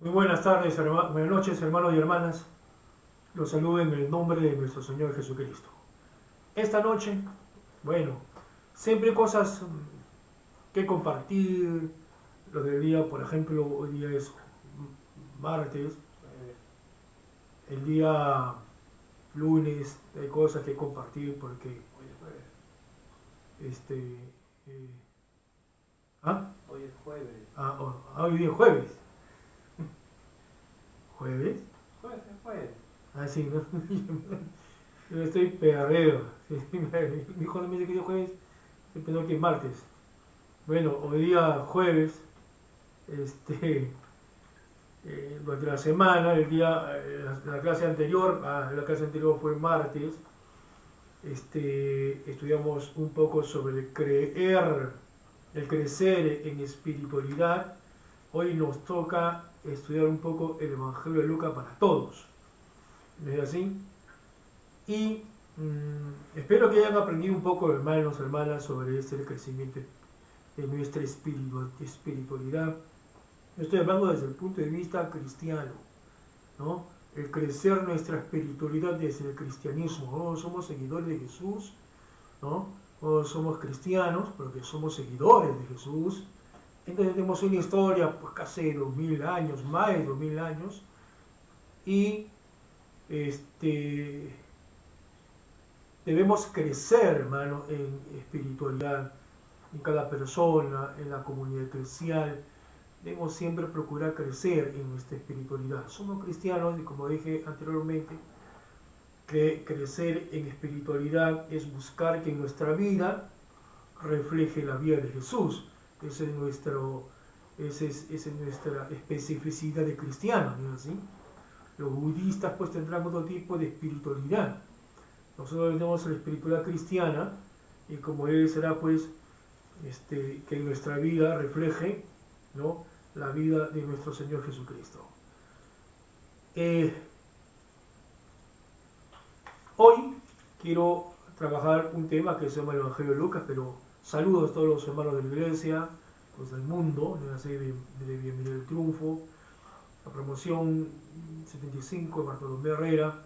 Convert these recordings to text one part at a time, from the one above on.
Muy buenas tardes, buenas noches, hermanos y hermanas. Los saludo en el nombre de nuestro Señor Jesucristo. Esta noche, bueno, siempre hay cosas que compartir. Lo del día, por ejemplo, hoy día es martes. El día lunes hay cosas que compartir porque, este, eh, ¿ah? Hoy es jueves. Hoy día es jueves. ¿Jueves? Jueves es jueves. Ah, sí, ¿no? Yo estoy perdido. Mi hijo no me dice que es jueves, yo pensé que es martes. Bueno, hoy día jueves, este, durante la semana, la clase anterior, la clase anterior fue martes, estudiamos un poco sobre el crecer en espiritualidad. Hoy nos toca estudiar un poco el Evangelio de Lucas para todos, ¿no es así? Y espero que hayan aprendido un poco, hermanos, hermanas, sobre el crecimiento de nuestra espiritualidad. Estoy hablando desde el punto de vista cristiano, ¿no? El crecer nuestra espiritualidad desde el cristianismo. No somos seguidores de Jesús, ¿no? No somos cristianos, pero que somos seguidores de Jesús. Entonces tenemos una historia, pues casi de 2000 años, más de 2000 años, y este, debemos crecer, hermano, en espiritualidad, en cada persona, en la comunidad eclesial. Debemos siempre procurar crecer en nuestra espiritualidad. Somos cristianos y como dije anteriormente, que crecer en espiritualidad es buscar que nuestra vida refleje la vida de Jesús. Esa es nuestra especificidad de cristianos, ¿no es así? Los budistas pues tendrán otro tipo de espiritualidad. Nosotros tenemos la espiritualidad cristiana y como él será pues que en nuestra vida refleje, ¿no?, la vida de nuestro Señor Jesucristo. Eh, Hoy quiero trabajar un tema que se llama el Evangelio de Lucas, pero saludos a todos los hermanos de la iglesia, los del mundo, de Bienvenido al Triunfo, la promoción 75 de Bartolomé Herrera,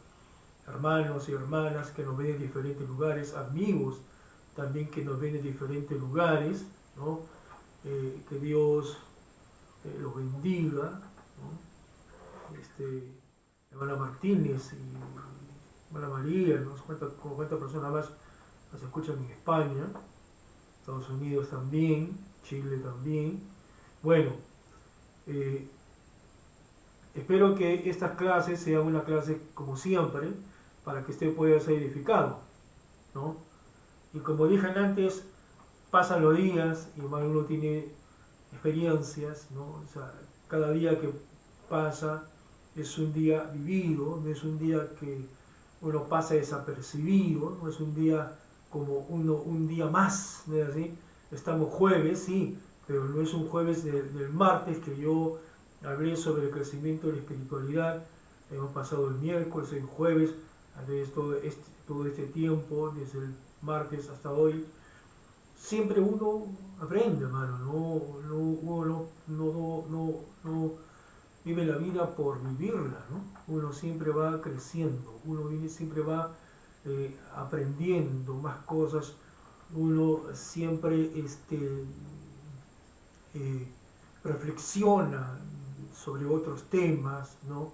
hermanos y hermanas que nos ven en diferentes lugares, amigos también que nos ven en diferentes lugares, ¿no? Que Dios los bendiga, ¿no? Hermana Martínez y hermana María, no sé cuántas personas más nos escuchan en España, Estados Unidos también, Chile también. Bueno, eh, espero que estas clases sean una clase como siempre, para que usted pueda ser edificado, ¿no? Y como dije antes, pasan los días y uno tiene experiencias, ¿no? O sea, cada día que pasa es un día vivido, no es un día que uno pasa desapercibido, no es un día como un día más, ¿no es así? Estamos jueves, sí, pero no es un jueves del martes que yo hablé sobre el crecimiento de la espiritualidad. Hemos pasado el miércoles, el jueves, todo este tiempo, desde el martes hasta hoy. Siempre uno aprende, hermano, uno no vive la vida por vivirla, ¿no? Uno siempre va creciendo, siempre va aprendiendo más cosas, uno siempre eh, reflexiona sobre otros temas, ¿no?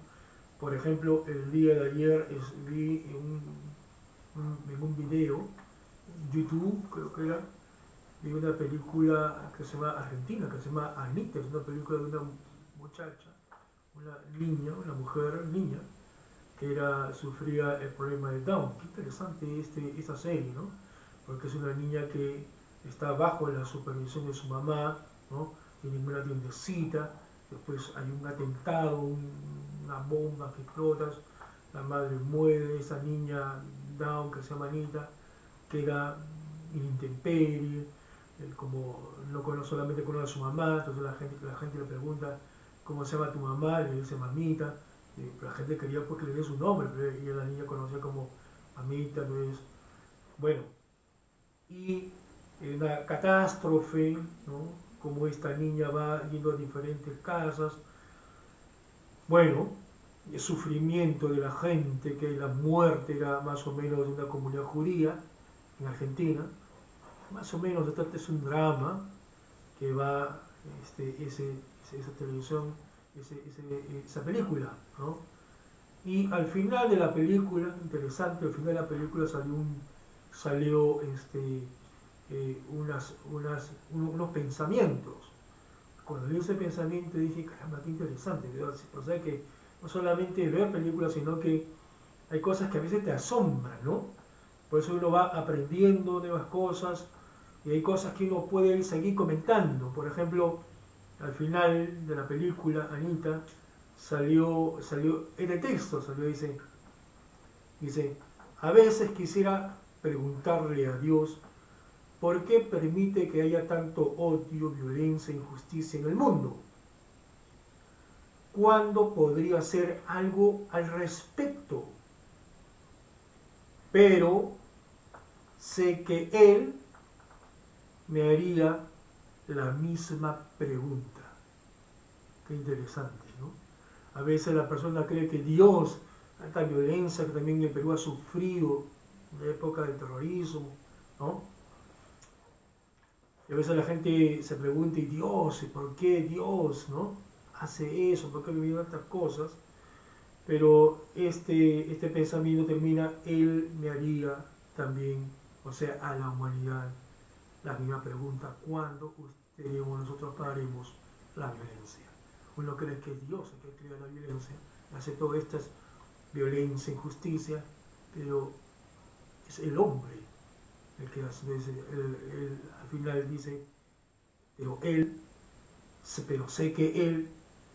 Por ejemplo, el día de ayer vi en un video, YouTube creo que era, vi una película que se llama Argentina, que se llama Anita, es una película de una muchacha, una niña, una mujer, niña, que sufría el problema de Down. Qué interesante esta serie, ¿no? Porque es una niña que está bajo la supervisión de su mamá, ¿no? Tiene una tiendecita, después hay un atentado, una bomba que explota, la madre muere, esa niña Down que se llama Anita, queda en intemperie, como solamente conoce a su mamá, entonces la gente le pregunta cómo se llama tu mamá, le dice mamita, la gente quería pues que le diera su nombre, pero ella, la niña conocía como mamita, entonces, bueno, y una catástrofe, ¿no? Como esta niña va yendo a diferentes casas, bueno, el sufrimiento de la gente, que la muerte era más o menos de una comunidad judía en Argentina, más o menos este es un drama que va, esa televisión, esa película, ¿no? Y al final de la película, interesante, al final de la película salió unos pensamientos. Cuando leí ese pensamiento dije, caramba, qué interesante, ¿verdad? O sea que no solamente ver películas, sino que hay cosas que a veces te asombran, ¿no? Por eso uno va aprendiendo nuevas cosas y hay cosas que uno puede seguir comentando. Por ejemplo, al final de la película, Anita, salió en el texto, dice, a veces quisiera preguntarle a Dios por qué permite que haya tanto odio, violencia, injusticia en el mundo. ¿Cuándo podría hacer algo al respecto? Pero sé que Él me haría la misma pregunta. Qué interesante, ¿no? A veces la persona cree que Dios, tanta violencia que también el Perú ha sufrido en la época del terrorismo, ¿no? Y a veces la gente se pregunta, ¿y Dios? ¿Y por qué Dios, no hace eso? ¿Por qué vivido tantas cosas? Pero este pensamiento termina, Él me haría también, o sea, a la humanidad, la misma pregunta, ¿cuándo nosotros pararemos la violencia? Uno cree que es Dios el que crea la violencia, hace todas estas violencia, injusticia, pero es el hombre el que hace, al final dice, pero sé que Él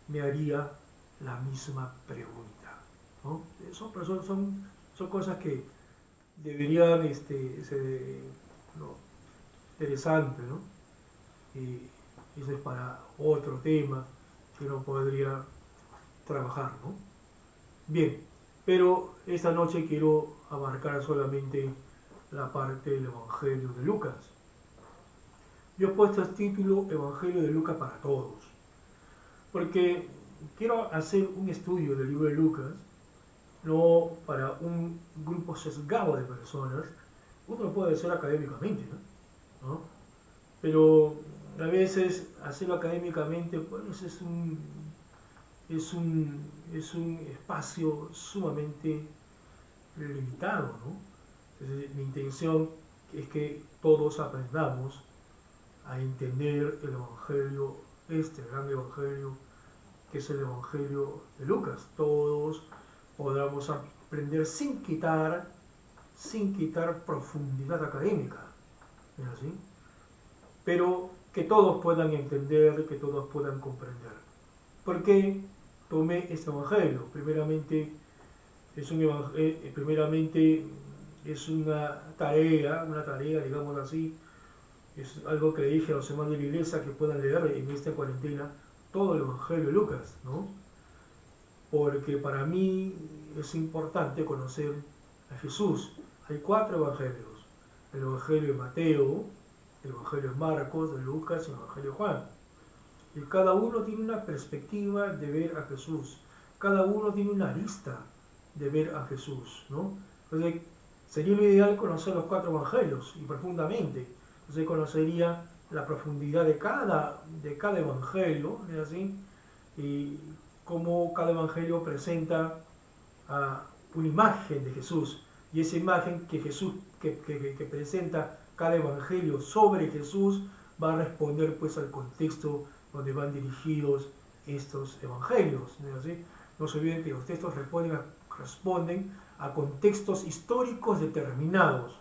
me haría la misma pregunta, ¿no? Son cosas que deberían ser, ¿no?, interesantes, ¿no? Y eso es para otro tema que uno podría trabajar, ¿no? Bien, pero esta noche quiero abarcar solamente la parte del Evangelio de Lucas. Yo he puesto el título Evangelio de Lucas para todos, porque quiero hacer un estudio del libro de Lucas, no para un grupo sesgado de personas. Uno lo puede hacer académicamente, ¿no? Pero a veces hacerlo académicamente pues es un espacio sumamente limitado, ¿no? Entonces, mi intención es que todos aprendamos a entender el Evangelio, este gran Evangelio, que es el Evangelio de Lucas. Todos podamos aprender sin quitar profundidad académica, ¿es así? Pero que todos puedan entender, que todos puedan comprender. ¿Por qué tomé este Evangelio? Primeramente es una tarea, digamos así, es algo que le dije a los hermanos de la iglesia que puedan leer en esta cuarentena todo el Evangelio de Lucas, ¿no? Porque para mí es importante conocer a Jesús. Hay 4 evangelios: el Evangelio de Mateo, el Evangelio de Marcos, de Lucas y el Evangelio de Juan. Y cada uno tiene una perspectiva de ver a Jesús. Cada uno tiene una arista de ver a Jesús, ¿no? Entonces, sería lo ideal conocer los 4 evangelios y profundamente. Entonces, conocería la profundidad de cada evangelio, ¿es así? Y cómo cada evangelio presenta una imagen de Jesús. Y esa imagen que presenta cada evangelio sobre Jesús va a responder pues al contexto donde van dirigidos estos evangelios, ¿no es así? No se olviden que los textos responden a contextos históricos determinados.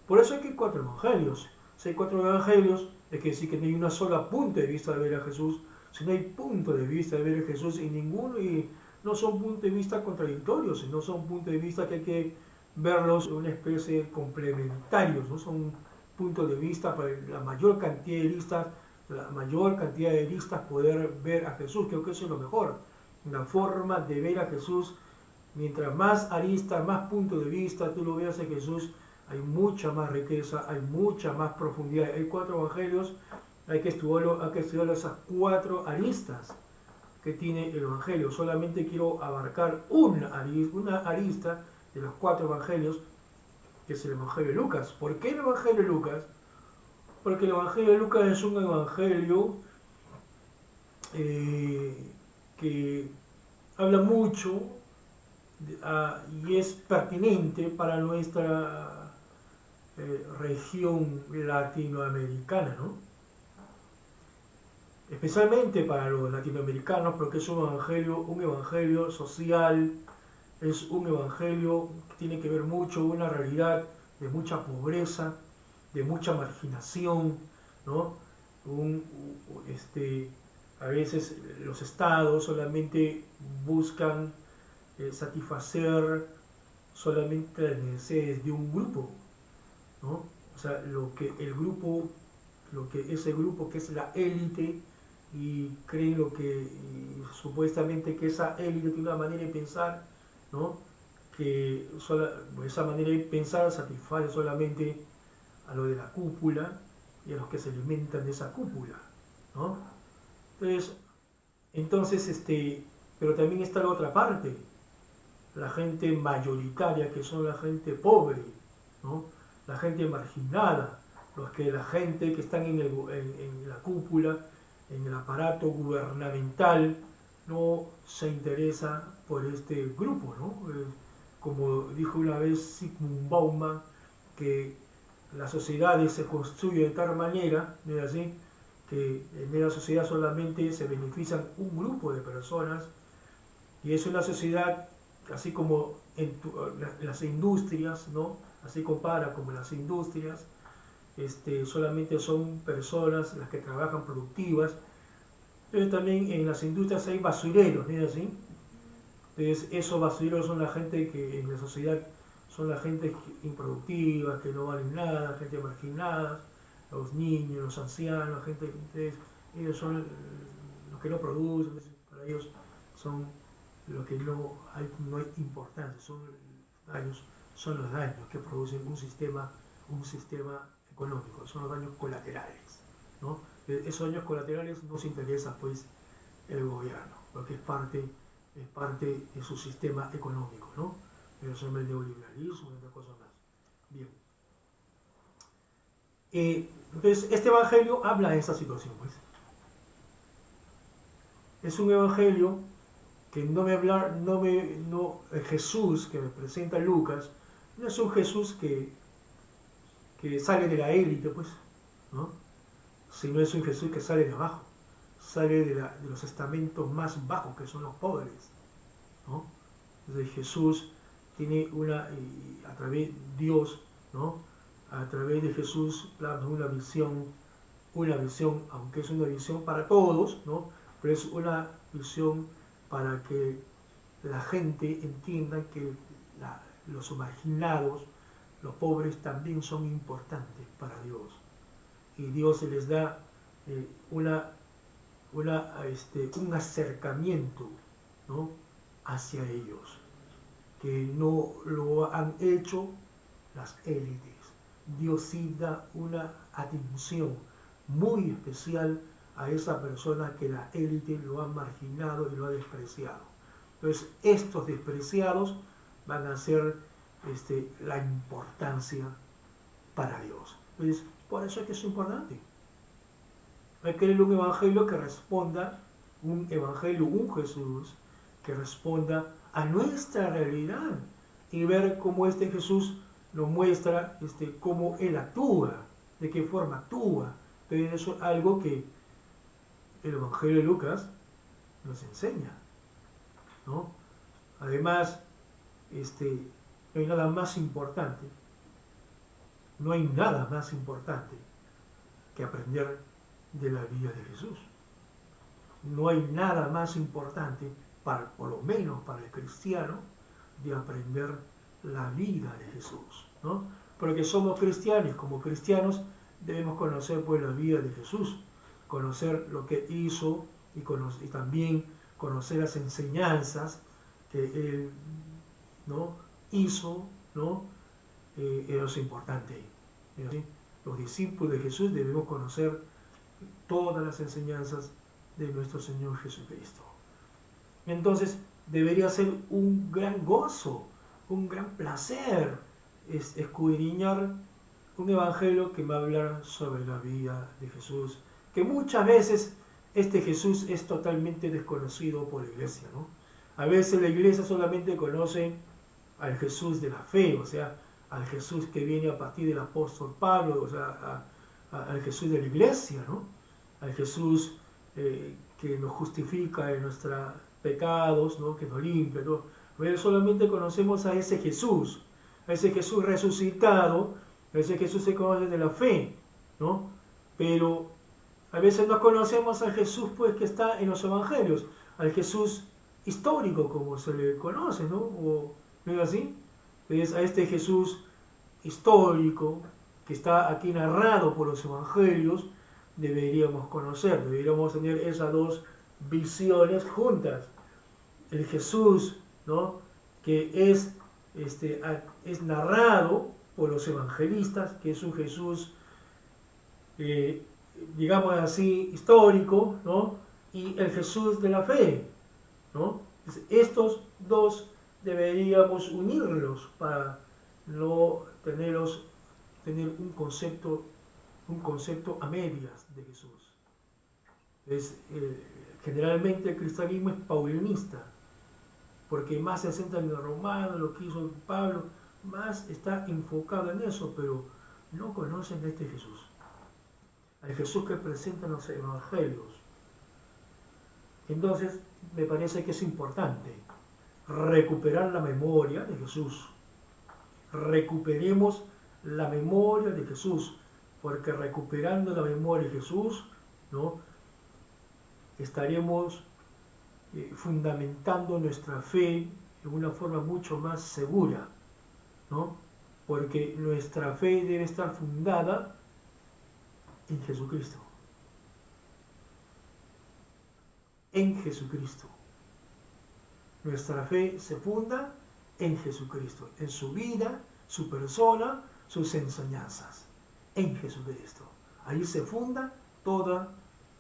Por eso hay que 4 evangelios. Si hay 4 evangelios, es que decir que no hay una sola punto de vista de ver a Jesús, si no hay punto de vista de ver a Jesús y ninguno, y no son puntos de vista contradictorios, sino son puntos de vista que hay que verlos en una especie de complementarios, no son puntos de vista para la mayor cantidad de listas poder ver a Jesús. Creo que eso es lo mejor, una forma de ver a Jesús. Mientras más aristas, más puntos de vista tú lo veas a Jesús, hay mucha más riqueza, hay mucha más profundidad. Hay 4 evangelios, hay que estudiar esas 4 aristas que tiene el Evangelio. Solamente quiero abarcar una arista de los 4 Evangelios, que es el Evangelio de Lucas. ¿Por qué el Evangelio de Lucas? Porque el Evangelio de Lucas es un Evangelio que habla mucho y es pertinente para nuestra región latinoamericana, ¿no? Especialmente para los latinoamericanos, porque es un evangelio social, es un evangelio que tiene que ver mucho con una realidad de mucha pobreza, de mucha marginación, ¿no? A veces los estados solamente buscan satisfacer solamente las necesidades de un grupo, ¿no? O sea, lo que ese grupo que es la élite, y creen supuestamente que esa élite tiene una manera de pensar, ¿no? Que esa manera de pensar satisface solamente a lo de la cúpula y a los que se alimentan de esa cúpula, ¿no? Entonces, pero también está la otra parte, la gente mayoritaria, que son la gente pobre, ¿no? La gente marginada, la gente que están en la cúpula, en el aparato gubernamental, no se interesa por este grupo, ¿no? Como dijo una vez Zygmunt Bauman, que las sociedades se construyen de tal manera, ¿no es así?, que en la sociedad solamente se benefician un grupo de personas, y es una sociedad, así como las industrias, ¿no? Así compara como las industrias, solamente son personas las que trabajan productivas, pero también en las industrias hay basureros, ¿no es así? Entonces esos basureros son la gente que en la sociedad son la gente improductiva, que no valen nada, gente marginada, los niños, los ancianos, entonces ellos son los que no producen, para ellos son lo que no hay importancia, son los daños que producen un sistema económico, son los daños colaterales, ¿no? Esos daños colaterales no se interesa pues el gobierno, porque es parte de su sistema económico, ¿no? Pero son el neoliberalismo y otra cosa más. Bien. Entonces, este evangelio habla de esta situación, pues. Es un evangelio que Jesús que me presenta Lucas, no es un Jesús que sale de la élite, pues, ¿no? Sino es un Jesús que sale de abajo, sale de los estamentos más bajos, que son los pobres, ¿no? Entonces Jesús tiene a través de Dios, ¿no? A través de Jesús plasma una visión, aunque es una visión para todos, ¿no? Pero es una visión para que la gente entienda que los marginados, los pobres también son importantes para Dios. Y Dios les da un acercamiento, ¿no?, hacia ellos, que no lo han hecho las élites. Dios sí da una atención muy especial a esa persona que la élite lo ha marginado y lo ha despreciado. Entonces, estos despreciados van a ser la importancia para Dios. Entonces, por eso es que es importante. Hay que leer un evangelio que responda, un Jesús que responda a nuestra realidad y ver cómo Jesús nos muestra cómo Él actúa, de qué forma actúa. Entonces, eso es algo que el Evangelio de Lucas nos enseña, ¿no? Además, no hay nada más importante, que aprender de la vida de Jesús. No hay nada más importante, por lo menos para el cristiano, de aprender la vida de Jesús, ¿no? Porque somos cristianos, como cristianos debemos conocer pues la vida de Jesús, conocer lo que hizo y también conocer las enseñanzas que Él, ¿no?, hizo, ¿no? Eso es importante. ¿Sí? Los discípulos de Jesús debemos conocer todas las enseñanzas de nuestro Señor Jesucristo. Entonces debería ser un gran gozo, un gran placer escudriñar un evangelio que va a hablar sobre la vida de Jesús, que muchas veces este Jesús es totalmente desconocido por la iglesia, ¿no? A veces la iglesia solamente conoce al Jesús de la fe, o sea, al Jesús que viene a partir del apóstol Pablo, o sea, al Jesús de la iglesia, ¿no? Al Jesús que nos justifica de nuestros pecados, ¿no? Que nos limpia, ¿no? Pero solamente conocemos a ese Jesús resucitado, a ese Jesús se conoce de la fe, ¿no? Pero a veces no conocemos al Jesús pues que está en los evangelios, al Jesús histórico como se le conoce, ¿no? ¿No es así? Es a este Jesús histórico que está aquí narrado por los evangelios, deberíamos conocer, deberíamos tener esas dos visiones juntas. El Jesús, ¿no? Que es narrado por los evangelistas, que es un Jesús, digamos así, histórico, ¿no? Y el Jesús de la fe, ¿no? Estos dos deberíamos unirlos para no tener un concepto a medias de Jesús. Generalmente el cristianismo es paulinista, porque más se centra en el romano, lo que hizo Pablo, más está enfocado en eso, pero no conocen a este Jesús, al Jesús que presentan los evangelios. Entonces, me parece que es importante recuperar la memoria de Jesús. Recuperemos la memoria de Jesús, porque recuperando la memoria de Jesús, ¿no? Estaremos fundamentando nuestra fe de una forma mucho más segura, ¿no? Porque nuestra fe debe estar fundada en Jesucristo. En Jesucristo. Nuestra fe se funda en Jesucristo, en su vida, su persona, sus enseñanzas. En Jesucristo. Ahí se funda toda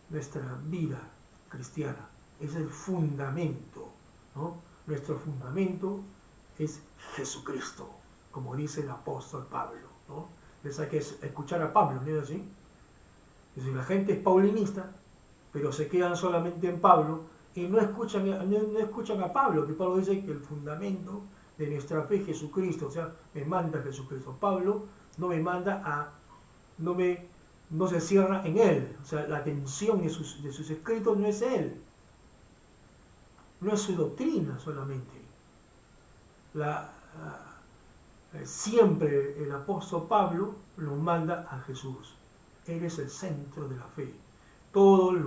nuestra vida cristiana. Es el fundamento, ¿no? Nuestro fundamento es Jesucristo, como dice el apóstol Pablo, ¿no? Les hay que escuchar a Pablo, ¿no es así? Es decir, la gente es paulinista, pero se quedan solamente en Pablo y no escuchan a Pablo, que Pablo dice que el fundamento de nuestra fe es Jesucristo, o sea, me manda Jesucristo. Pablo no me manda no se cierra en él, o sea, la atención de sus escritos no es él, no es su doctrina solamente. Siempre el apóstol Pablo nos manda a Jesús. Él es el centro de la fe. Todas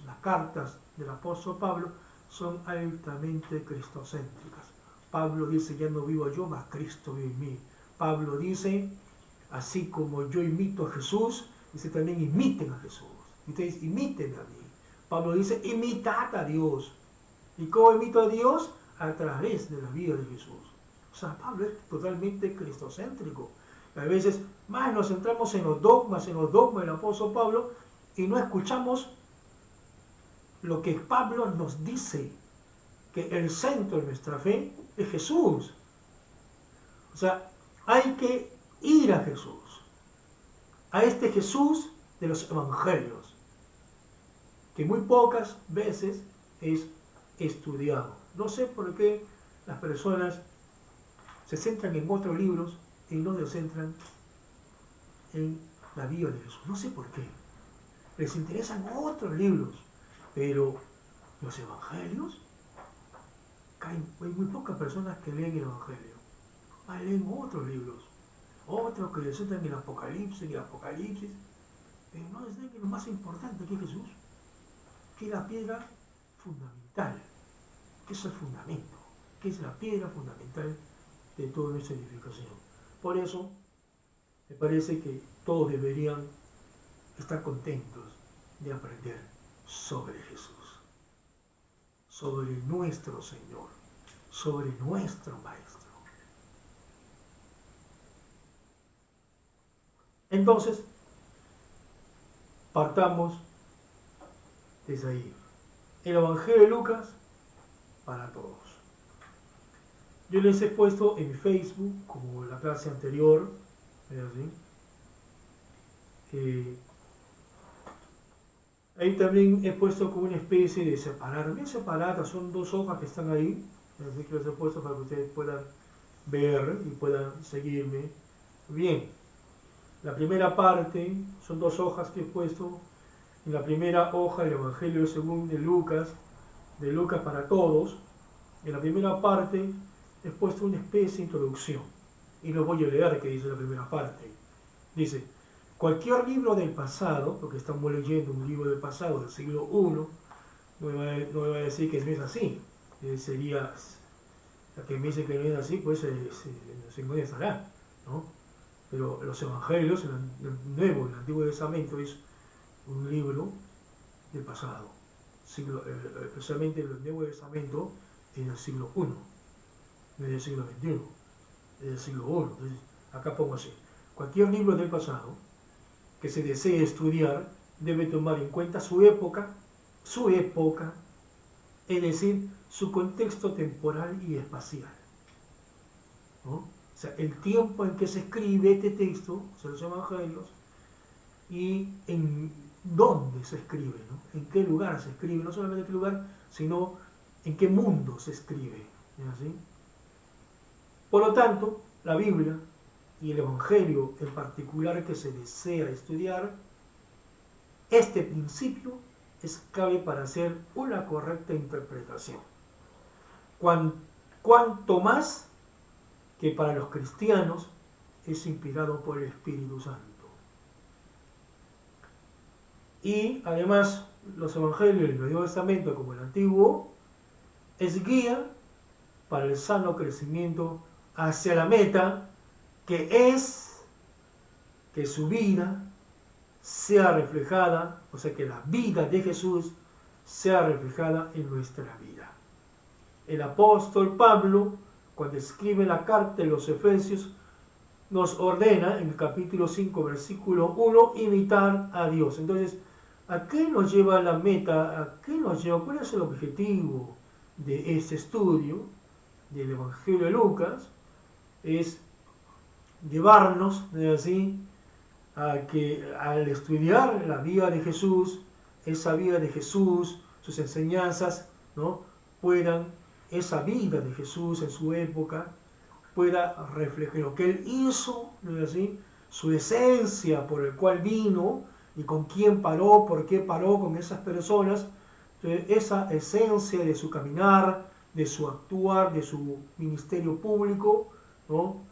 las cartas del apóstol Pablo son altamente cristocéntricas. Pablo dice, ya no vivo yo, mas Cristo vive en mí. Pablo dice, así como yo imito a Jesús, dice también imiten a Jesús. Ustedes imiten a mí. Pablo dice, imitad a Dios. ¿Y cómo imito a Dios? A través de la vida de Jesús. O sea, Pablo es totalmente cristocéntrico. A veces más nos centramos en los dogmas del apóstol Pablo y no escuchamos lo que Pablo nos dice, que el centro de nuestra fe es Jesús. O sea, hay que ir a Jesús, a este Jesús de los evangelios, que muy pocas veces es estudiado. No sé por qué las personas se centran en otros libros y no se centran en la vida de Jesús. No sé por qué. Les interesan otros libros, pero los evangelios, hay muy pocas personas que leen el evangelio. Leen otros libros, otros que les centran en el Apocalipsis, pero no les den lo más importante que es Jesús, que es la piedra fundamental, que es el fundamento, que es la piedra fundamental de toda nuestra edificación. Por eso, me parece que todos deberían estar contentos de aprender sobre Jesús, sobre nuestro Señor, sobre nuestro Maestro. Entonces, partamos desde ahí. El Evangelio de Lucas para todos. Yo les he puesto en Facebook, como en la clase anterior, ¿sí? Ahí también he puesto como una especie de separada, bien separada, son dos hojas que están ahí, así que les he puesto para que ustedes puedan ver y puedan seguirme bien. La primera parte, son dos hojas que he puesto. En la primera hoja, el Evangelio según de Lucas para todos. En la primera parte he puesto una especie de introducción. Y lo voy a leer que dice la primera parte. Dice, cualquier libro del pasado, porque estamos leyendo un libro del pasado del siglo I, no me va a decir que no es así. Sería, la que me dice que no es así, pues se molestará, ¿no? Pero los evangelios, el Nuevo y el Antiguo Testamento, es un libro del pasado, especialmente el Nuevo Testamento en el siglo I, no es del siglo XXI, es del siglo I. Entonces, acá pongo así, cualquier libro del pasado que se desee estudiar debe tomar en cuenta su época, es decir, su contexto temporal y espacial, ¿no? O sea, el tiempo en que se escribe este texto, o sea, los evangelios, y en dónde se escribe, ¿no? En qué lugar se escribe, no solamente en qué lugar, sino en qué mundo se escribe, ¿es así? Por lo tanto, la Biblia y el Evangelio en particular que se desea estudiar, este principio es clave para hacer una correcta interpretación. Cuanto más que para los cristianos es inspirado por el Espíritu Santo. Y además los evangelios del Nuevo Testamento como el Antiguo es guía para el sano crecimiento hacia la meta que es que su vida sea reflejada, o sea que la vida de Jesús sea reflejada en nuestra vida. El apóstol Pablo, cuando escribe la carta de los Efesios, nos ordena en el capítulo 5, versículo 1, imitar a Dios. Entonces, ¿a qué nos lleva la meta? ¿A qué nos lleva? ¿Cuál es el objetivo de este estudio del Evangelio de Lucas? Es llevarnos, así, a que al estudiar la vida de Jesús, esa vida de Jesús, sus enseñanzas, ¿no? Esa vida de Jesús en su época pueda reflejar lo que Él hizo, ¿no es así? Su esencia por el cual vino y con quién paró, por qué paró con esas personas. Entonces, esa esencia de su caminar, de su actuar, de su ministerio público, ¿no?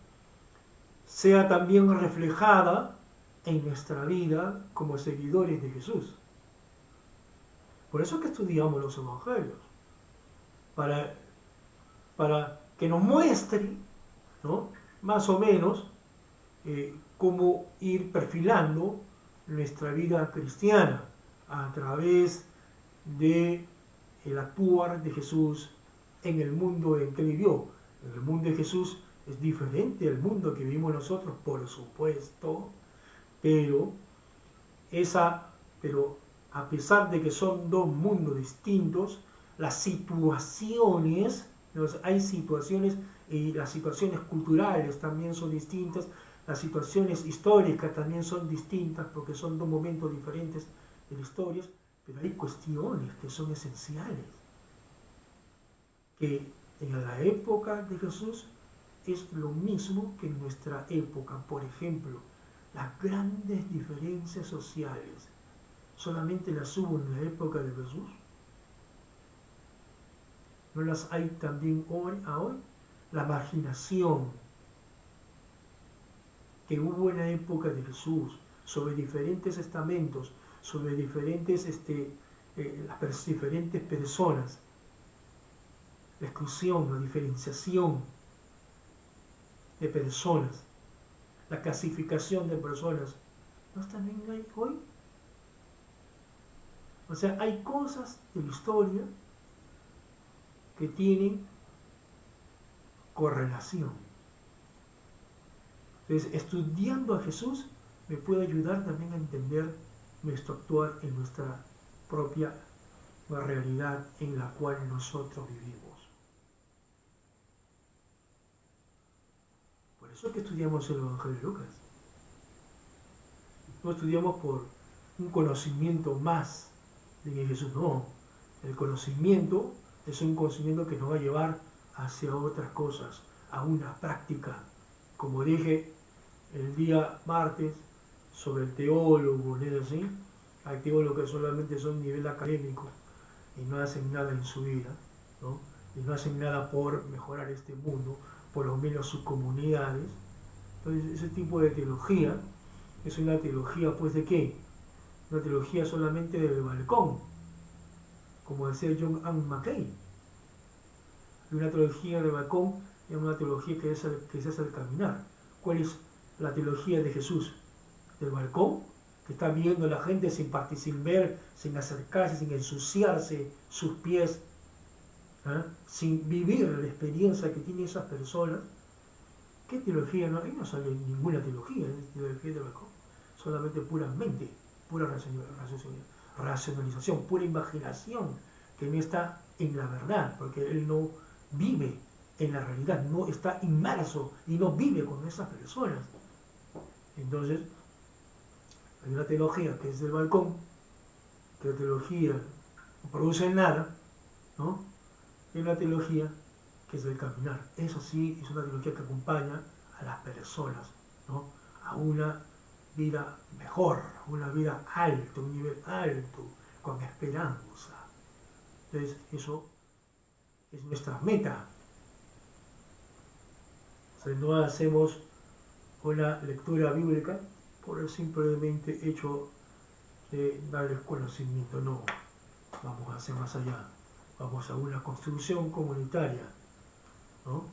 Sea también reflejada en nuestra vida como seguidores de Jesús. Por eso es que estudiamos los evangelios, para que nos muestre, ¿no? Más o menos cómo ir perfilando nuestra vida cristiana a través de el actuar de Jesús en el mundo en que vivió. El mundo de Jesús es diferente al mundo que vivimos nosotros, por supuesto, pero a pesar de que son dos mundos distintos, las situaciones, hay situaciones y las situaciones culturales también son distintas, las situaciones históricas también son distintas porque son dos momentos diferentes de la historia, pero hay cuestiones que son esenciales, que en la época de Jesús es lo mismo que en nuestra época. Por ejemplo, las grandes diferencias sociales solamente las hubo en la época de Jesús. ¿No las hay también hoy? La marginación que hubo en la época de Jesús sobre diferentes estamentos, sobre diferentes personas, la exclusión, la diferenciación de personas, la clasificación de personas, ¿no también hay hoy? O sea, hay cosas de la historia que tienen correlación. Entonces, estudiando a Jesús me puede ayudar también a entender nuestro actuar en nuestra propia realidad en la cual nosotros vivimos. eso es que estudiamos el Evangelio de Lucas. No estudiamos por un conocimiento más de que Jesús, no. El conocimiento es un conocimiento que nos va a llevar hacia otras cosas, a una práctica. Como dije el día martes sobre el teólogo, ¿no es así? Hay teólogos que solamente son nivel académico y no hacen nada en su vida, ¿no? Y no hacen nada por mejorar este mundo, por lo menos sus comunidades. Entonces, ese tipo de teología es una teología, pues, ¿de qué? Una teología solamente del balcón, como decía John Ann McCain. Una teología del balcón es una teología que se hace al caminar. ¿Cuál es la teología de Jesús? Del balcón, que está viendo a la gente sin ver, sin acercarse, sin ensuciarse sus pies, ¿eh? Sin vivir la experiencia que tienen esas personas. ¿Qué teología? No, ahí no sale ninguna teología, es teología del balcón. Solamente pura mente, pura racionalización, pura imaginación, que no está en la verdad, porque él no vive en la realidad, no está inmerso y no vive con esas personas. Entonces, hay una teología que es del balcón, que la teología no produce nada, ¿no? Y una teología que es del caminar. Eso sí es una teología que acompaña a las personas, ¿no? A una vida mejor, una vida alta, un nivel alto, con esperanza. Entonces, eso es nuestra meta. O sea, no hacemos una lectura bíblica por el simplemente hecho de darles conocimiento, no. Vamos a hacer más allá. Vamos a una construcción comunitaria, ¿no?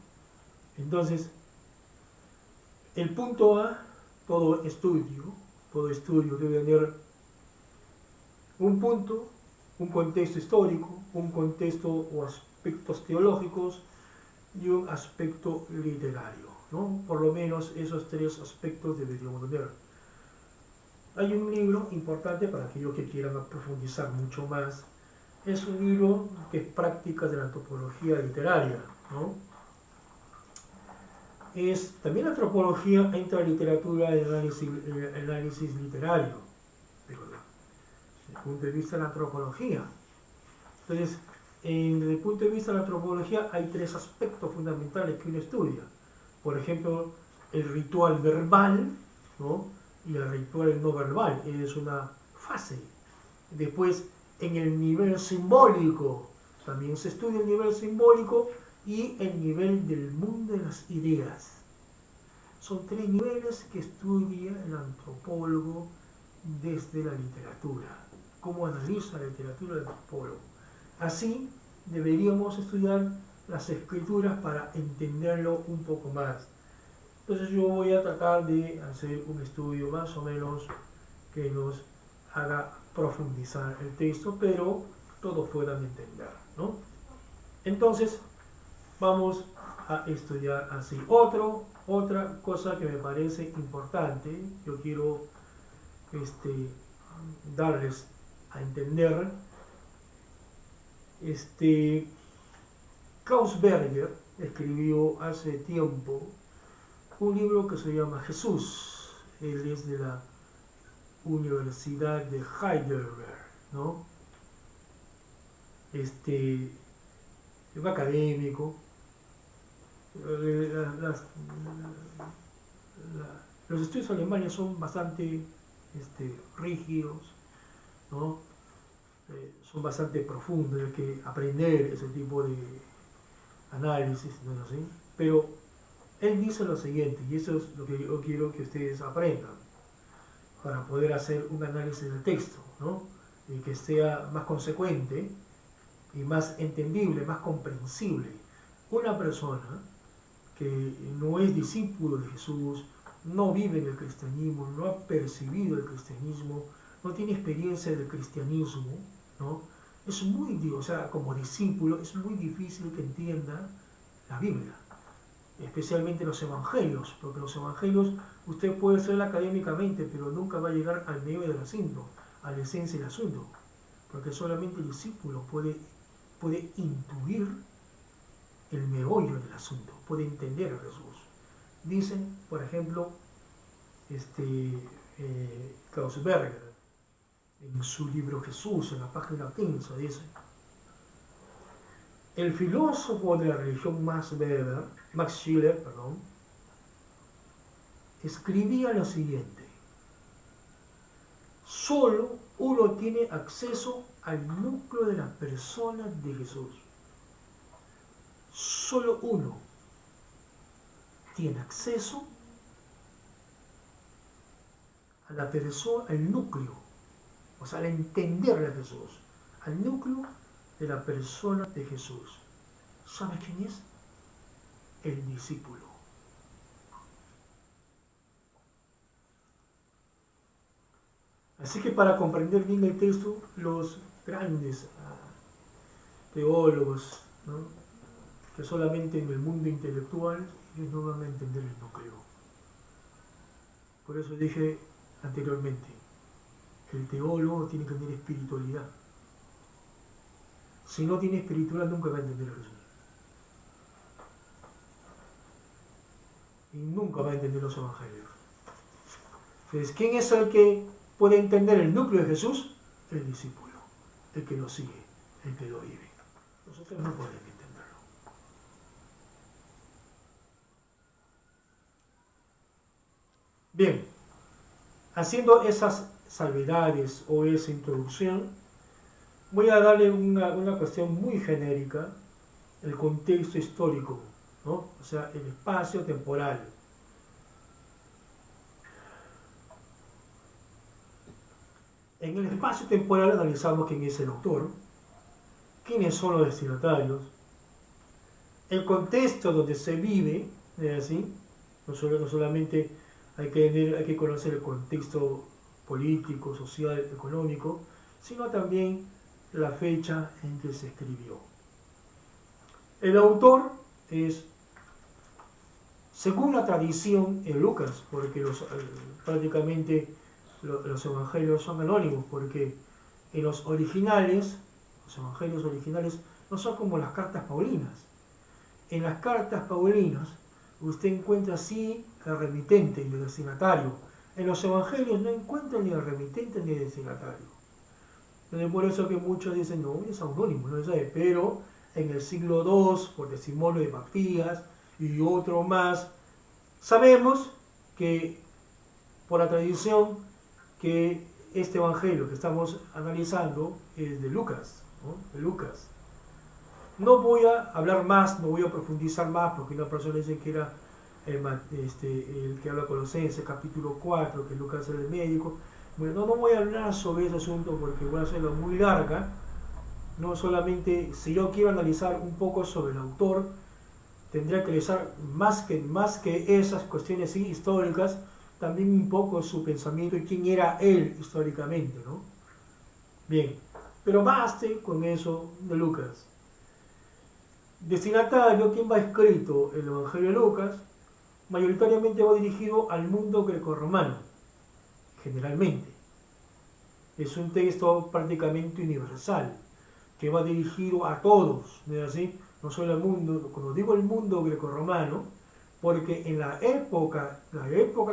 Entonces, el punto A, todo estudio debe tener un punto, un contexto histórico, un contexto o aspectos teológicos y un aspecto literario, ¿no? Por lo menos esos tres aspectos deberíamos tener. Hay un libro importante para aquellos que quieran profundizar mucho más. Es un libro que es Prácticas de la Antropología Literaria, ¿no? También la antropología entra en literatura y análisis literario, pero desde el punto de vista de la antropología. Entonces, desde el punto de vista de la antropología hay tres aspectos fundamentales que uno estudia. Por ejemplo, el ritual verbal, ¿no? Y el ritual no verbal, es una fase. Después, en el nivel simbólico, también se estudia el nivel simbólico y el nivel del mundo de las ideas. Son tres niveles que estudia el antropólogo desde la literatura. ¿Cómo analiza la literatura del antropólogo? Así deberíamos estudiar las escrituras para entenderlo un poco más. Entonces yo voy a tratar de hacer un estudio más o menos que nos haga profundizar el texto, pero todos puedan entender, ¿no? Entonces, vamos a estudiar así. Otra cosa que me parece importante, yo quiero darles a entender, Klaus Berger escribió hace tiempo un libro que se llama Jesús. Él es de la Universidad de Heidelberg, ¿no? Es un académico. Los estudios alemanes son bastante rígidos, ¿no? Son bastante profundos, hay que aprender ese tipo de análisis, ¿no es así? Pero él dice lo siguiente, y eso es lo que yo quiero que ustedes aprendan para poder hacer un análisis del texto, ¿no? Y que sea más consecuente y más entendible, más comprensible. Una persona que no es discípulo de Jesús, no vive en el cristianismo, no ha percibido el cristianismo, no tiene experiencia del cristianismo, ¿no? Es muy, o sea, como discípulo, es muy difícil que entienda la Biblia, especialmente los evangelios, porque los evangelios usted puede ser académicamente, pero nunca va a llegar al medio del asunto, a la esencia del asunto, porque solamente el discípulo puede intuir el meollo del asunto, puede entender a Jesús. Dicen, por ejemplo, Klaus Berger, en su libro Jesús, en la página 15, dice: el filósofo de la religión Max Scheler, escribía lo siguiente: solo uno tiene acceso al núcleo de la persona de Jesús. Solo uno tiene acceso a la persona, al núcleo, o sea, al entender a Jesús, al núcleo de la persona de Jesús. ¿Sabe quién es? El discípulo. Así que para comprender bien el texto, los grandes teólogos, ¿no?, que solamente en el mundo intelectual ellos no van a entender el núcleo. Por eso dije anteriormente, el teólogo tiene que tener espiritualidad. Si no tiene espiritualidad, nunca va a entender a Jesús. Y nunca va a entender los evangelios. Entonces, ¿quién es el que puede entender el núcleo de Jesús? El discípulo, el que lo sigue, el que lo vive. Nosotros no podemos entenderlo. Bien, haciendo esas salvedades o esa introducción, voy a darle una cuestión muy genérica, el contexto histórico, ¿no? O sea, el espacio temporal. En el espacio temporal analizamos quién es el autor, quiénes son los destinatarios, el contexto donde se vive, ¿es así? No solamente hay que conocer el contexto político, social, económico, sino también la fecha en que se escribió. El autor es, según la tradición, Lucas, porque prácticamente los evangelios son anónimos, porque en los originales, los evangelios originales, no son como las cartas paulinas. En las cartas paulinas usted encuentra así el remitente y el destinatario. En los evangelios no encuentra ni el remitente ni el destinatario. Entonces, por eso que muchos dicen, no, es anónimo, no se sabe. Pero en el siglo II, por testimonio de Matías y otro más, sabemos que, por la tradición, que este evangelio que estamos analizando es de Lucas, ¿no? De Lucas. No voy a hablar más, no voy a profundizar más, porque una persona dice que era el que habla Colosenses, capítulo 4, que Lucas era el médico. Bueno, no voy a hablar sobre ese asunto porque voy a hacerlo muy larga. No solamente, si yo quiero analizar un poco sobre el autor, tendría que analizar más que esas cuestiones históricas, también un poco su pensamiento y quién era él históricamente, ¿no? Bien, pero baste con eso de Lucas. Destinatario, ¿quién va escrito el Evangelio de Lucas? Mayoritariamente va dirigido al mundo grecorromano, generalmente. Es un texto prácticamente universal, que va dirigido a todos, ¿no es así? No solo al mundo, cuando digo el mundo grecorromano, porque en la época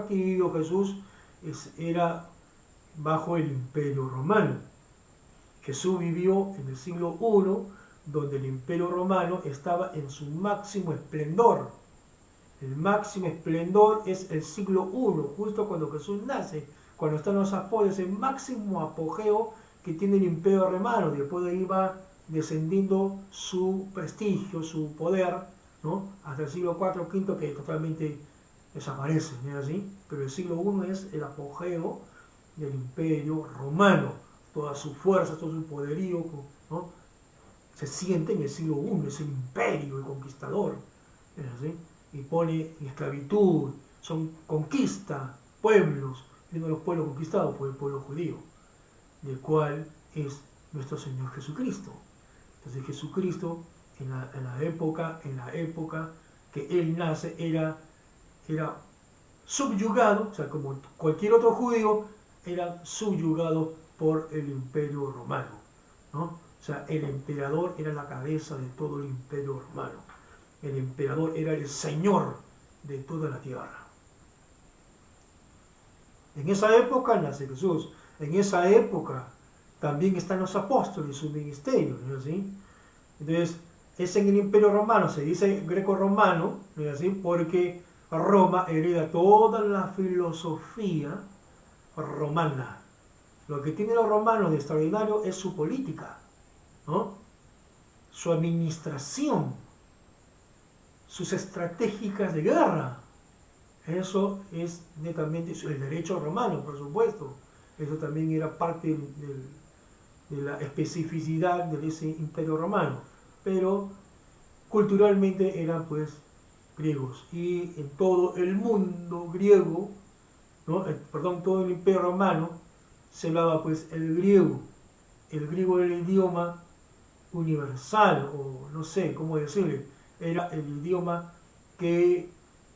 que vivió Jesús era bajo el Imperio Romano. Jesús vivió en el siglo I, donde el Imperio Romano estaba en su máximo esplendor. El máximo esplendor es el siglo I, justo cuando Jesús nace, cuando están los apóstoles, el máximo apogeo que tiene el Imperio Romano. Después de ahí va descendiendo su prestigio, su poder, ¿no?, hasta el siglo IV, V, que totalmente desaparece, ¿no es así? Pero el siglo I es el apogeo del Imperio Romano. Toda su fuerza, todo su poderío, ¿no?, se siente en el siglo I, es el imperio, el conquistador, ¿no es así? Y pone en esclavitud, conquista pueblos, uno de los pueblos conquistados por el pueblo judío, del cual es nuestro Señor Jesucristo. Entonces Jesucristo, en la época que Él nace, era subyugado, o sea, como cualquier otro judío, era subyugado por el Imperio Romano, ¿no? O sea, el emperador era la cabeza de todo el Imperio Romano. El emperador era el señor de toda la tierra. En esa época nace Jesús, en esa época también están los apóstoles, su ministerio, ¿no es así? Entonces, es en el Imperio Romano, se dice greco-romano, ¿no es así? Porque Roma hereda toda la filosofía romana. Lo que tienen los romanos de extraordinario es su política, ¿no? Su administración, sus estratégicas de guerra. Eso es netamente el derecho romano, por supuesto. Eso también era parte de la especificidad de ese imperio romano. Pero culturalmente eran pues griegos. Y en todo el mundo griego, ¿no? Todo el imperio romano, se hablaba pues el griego. El griego era el idioma universal, o no sé cómo decirle, era el idioma que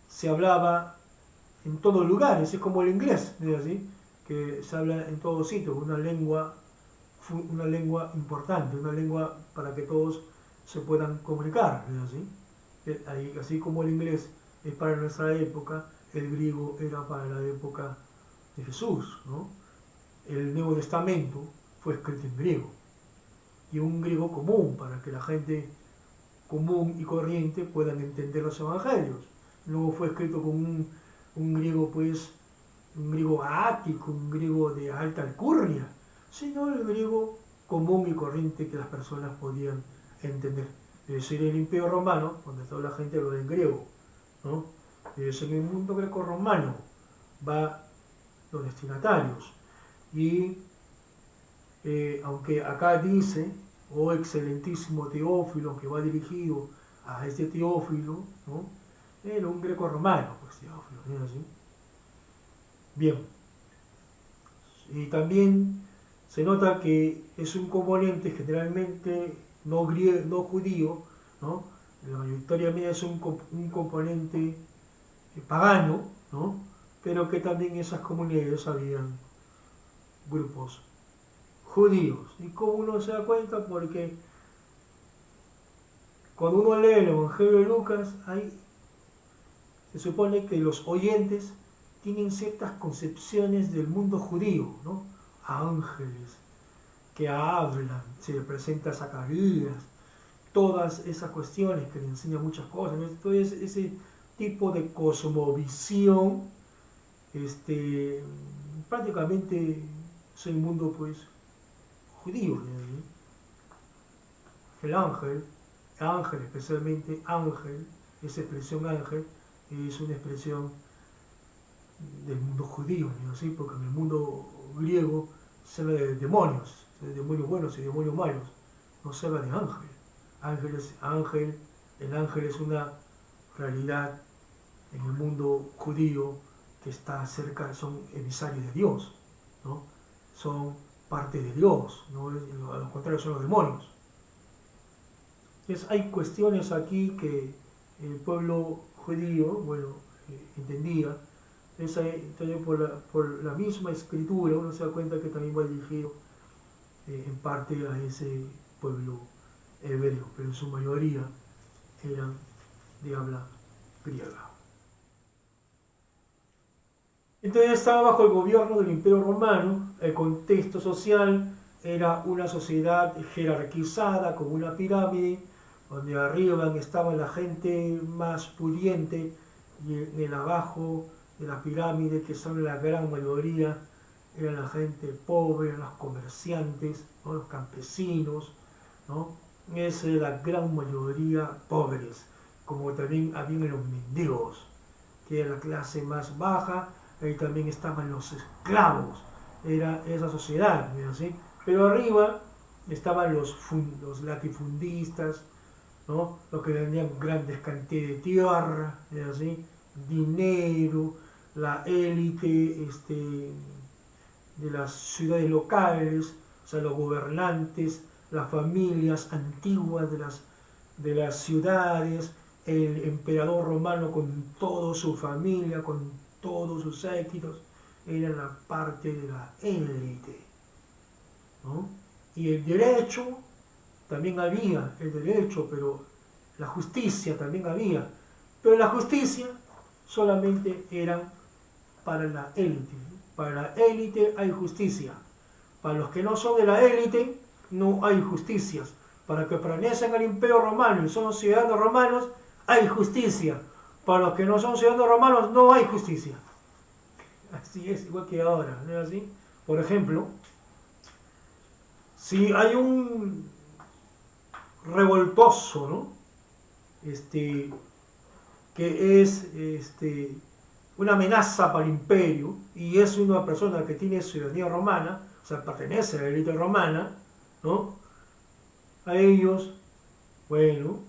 se hablaba en todos lugares, es como el inglés, ¿no es así? Que se habla en todos sitios, una lengua importante, una lengua para que todos se puedan comunicar, ¿no es así? Así como el inglés es para nuestra época, el griego era para la época de Jesús, ¿no? El Nuevo Testamento fue escrito en griego, y un griego común, para que la gente común y corriente puedan entender los evangelios. No fue escrito con un griego, pues, un griego ático, un griego de alta alcurnia, sino el griego común y corriente que las personas podían entender. Es decir, el Imperio Romano, donde toda la gente habla en griego, ¿no? Es en el mundo greco-romano va los destinatarios. Y aunque acá dice, oh excelentísimo Teófilo, que va dirigido a este Teófilo, ¿no? Era un greco-romano, pues Teófilo, ¿no es así? Bien. Y también se nota que es un componente generalmente no judío, ¿no? La mayoría es un componente pagano, ¿no? Pero que también en esas comunidades habían grupos judíos. ¿Y cómo uno se da cuenta? Porque cuando uno lee el Evangelio de Lucas, se supone que los oyentes tienen ciertas concepciones del mundo judío, ¿no? Ángeles que hablan, se le presenta a Zacarías, todas esas cuestiones que le enseñan muchas cosas, ¿no? Entonces ese tipo de cosmovisión, prácticamente es el mundo pues judío, ¿no? El ángel, especialmente ángel, esa expresión ángel es una expresión del mundo judío, ¿no? ¿Sí? Porque en el mundo griego se habla de demonios buenos y demonios malos, no se habla de ángel. El ángel es una realidad en el mundo judío que está cerca, son emisarios de Dios, ¿no? Son parte de Dios, ¿no? A lo contrario son los demonios. Entonces hay cuestiones aquí que el pueblo judío, entendía. Entonces por la misma escritura uno se da cuenta que también va dirigido en parte a ese pueblo hebreo, pero en su mayoría eran de habla griega. Entonces estaba bajo el gobierno del Imperio Romano. El contexto social era una sociedad jerarquizada como una pirámide, donde arriba estaba la gente más pudiente y en el abajo de la pirámide, que son la gran mayoría, eran la gente pobre, los comerciantes, ¿no? Los campesinos, ¿no? Es la gran mayoría pobres, como también habían los mendigos, que era la clase más baja. Ahí también estaban los esclavos, era esa sociedad, ¿no? ¿Sí? Pero arriba estaban los latifundistas, ¿no? Los que vendían grandes cantidades de tierra, ¿no? ¿Sí? Dinero, la élite de las ciudades locales, o sea, los gobernantes, las familias antiguas de las ciudades, el emperador romano con toda su familia, con todos sus séquitos, eran la parte de la élite, ¿no? Y el derecho, también había el derecho, pero la justicia también había. Pero la justicia solamente eran para la élite. Para la élite hay justicia. Para los que no son de la élite, no hay justicias. Para los que pertenecen al Imperio Romano y son ciudadanos romanos, hay justicia. Para los que no son ciudadanos romanos, no hay justicia. Así es, igual que ahora, ¿no es así? Por ejemplo, si hay un revoltoso, ¿no? Que es una amenaza para el imperio y es una persona que tiene ciudadanía romana, o sea, pertenece a la élite romana, ¿no? A ellos, bueno,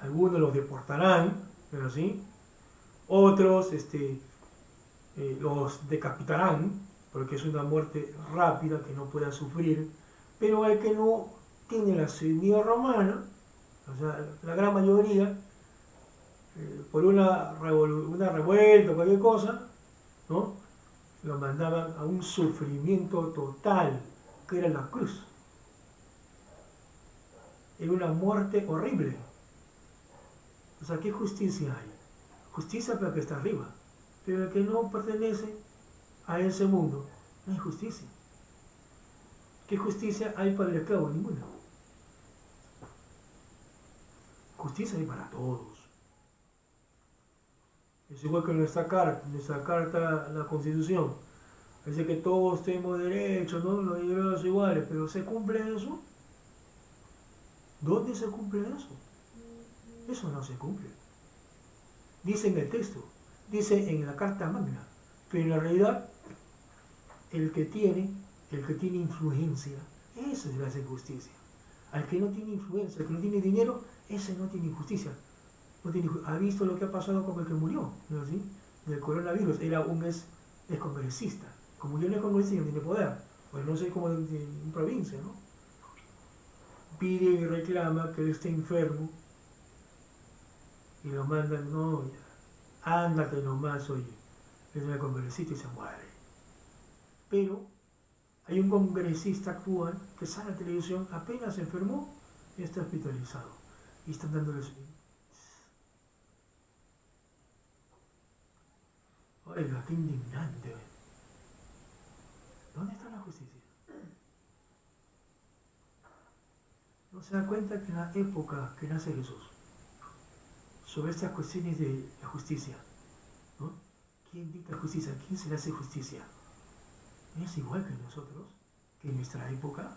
algunos los deportarán, pero sí, otros los decapitarán, porque es una muerte rápida que no pueda sufrir, pero al que no tiene la ciudadanía romana, o sea, la gran mayoría, por una revuelta o cualquier cosa, ¿no? Lo mandaban a un sufrimiento total, que era la cruz. Era una muerte horrible. O sea, ¿qué justicia hay? Justicia para el que está arriba, pero el que no pertenece a ese mundo, no hay justicia. ¿Qué justicia hay para el esclavo? Ninguna. Justicia hay para todos. Es igual que nuestra carta, la Constitución. Dice que todos tenemos derechos, ¿no? Los derechos iguales, pero ¿se cumple eso? ¿Dónde se cumple eso? Eso no se cumple. Dice en el texto, dice en la Carta Magna, pero en la realidad el que tiene influencia, ese se le hace justicia. Al que no tiene influencia, al que no tiene dinero, ese no tiene justicia. ¿Ha visto lo que ha pasado con el que murió? ¿No es así? Del coronavirus, era un congresista. Como yo no es congresista, no tiene poder. Pues no sé cómo en provincia, ¿no? Pide y reclama que él esté enfermo y lo mandan, no, ya, ándate nomás, oye, es un congresista y se muere. Pero hay un congresista actual que sale a la televisión, apenas se enfermó y está hospitalizado. Y están dándole su... Oiga, qué indignante. ¿Dónde está la justicia? No se da cuenta que en la época que nace Jesús, sobre estas cuestiones de la justicia, ¿no? ¿Quién dicta justicia? ¿Quién se le hace justicia? ¿Es igual que nosotros? ¿Que en nuestra época?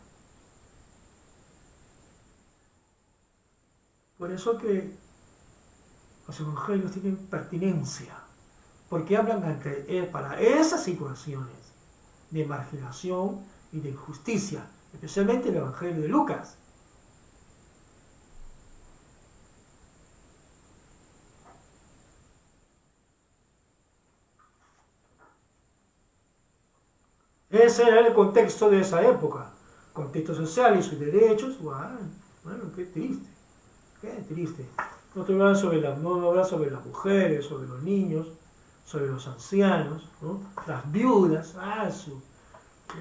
Por eso que los evangelios tienen pertinencia, porque hablan para esas situaciones de marginación y de injusticia, especialmente el Evangelio de Lucas. Ese era el contexto de esa época, contexto social y sus derechos. Bueno, qué triste. No te hablan sobre las mujeres, sobre los niños, sobre los ancianos, ¿no? Las viudas,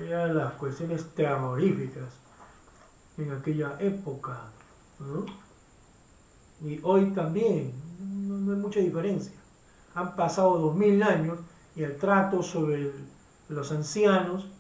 eran las cuestiones terroríficas en aquella época, ¿no? Y hoy también, no hay mucha diferencia. Han pasado 2000 años y el trato sobre los ancianos,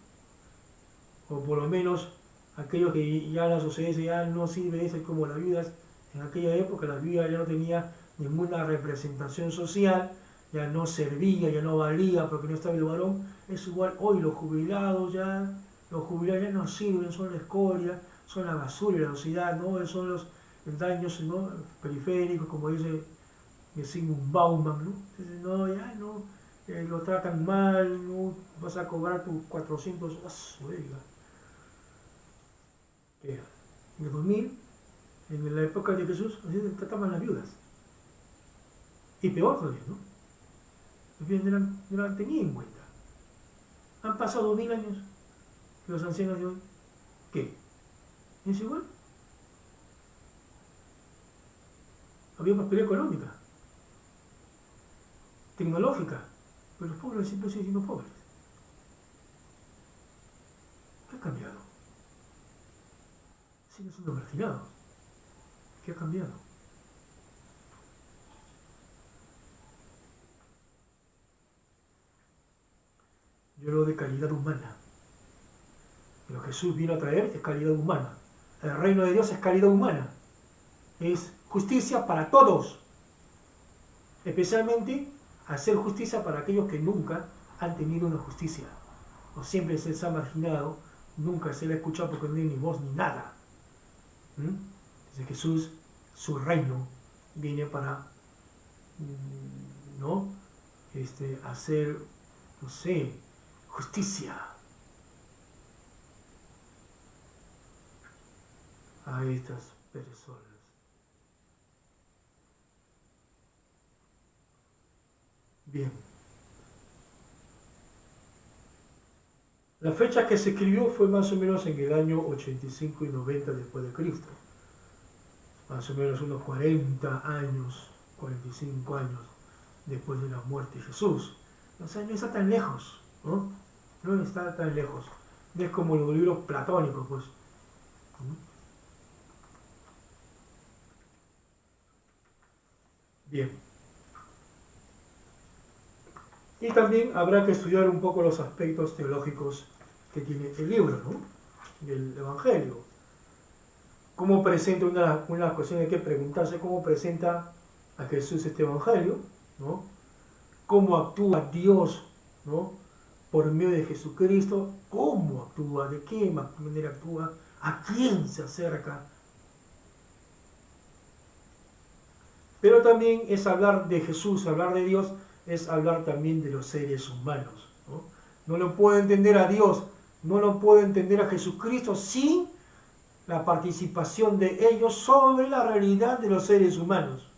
o por lo menos aquellos que ya la sociedad ya no sirve de como las viudas. En aquella época la viuda ya no tenía ninguna representación social, ya no servía, ya no valía porque no estaba el varón. Es igual hoy, los jubilados ya no sirven, son la escoria, son la basura de la sociedad, ¿no? Son los daños, ¿no? Periféricos, como dice Sigmund Bauman, ¿no? Entonces, no, ya no, lo tratan mal, ¿no? Vas a cobrar tus 400, ¿qué? En el 2000, en la época de Jesús, así se trataban las viudas. Y peor todavía, ¿no? Los viudas no la tenían en cuenta. Han pasado 2000 años y los ancianos de hoy, ¿qué? ¿Es igual? Había prosperidad económica, tecnológica, pero los pobres siempre siguen siendo pobres. ¿Qué ha cambiado? Siguen siendo marginados. ¿Qué ha cambiado? pero de calidad humana. Lo que Jesús vino a traer es calidad humana. El reino de Dios es calidad humana. Es justicia para todos. Especialmente hacer justicia para aquellos que nunca han tenido una justicia. O siempre se les ha marginado, nunca se les ha escuchado porque no hay ni voz ni nada. Entonces Jesús, su reino, viene para hacer, no sé, justicia a estas personas. Bien. La fecha que se escribió fue más o menos en el año 85 y 90 después de Cristo. Más o menos unos 40 años, 45 años después de la muerte de Jesús. O sea, no está tan lejos, ¿no? No está tan lejos. No es como los libros platónicos, pues. Bien. Y también habrá que estudiar un poco los aspectos teológicos que tiene el libro, ¿no? Del Evangelio. ¿Cómo presenta una cuestión? Hay que preguntarse cómo presenta a Jesús este Evangelio, ¿no? Cómo actúa Dios, ¿no? Por medio de Jesucristo, cómo actúa, de qué manera actúa, a quién se acerca. Pero también es hablar de Jesús, hablar de Dios, es hablar también de los seres humanos, ¿no? No lo puedo entender a Dios, no lo puedo entender a Jesucristo sin la participación de ellos sobre la realidad de los seres humanos.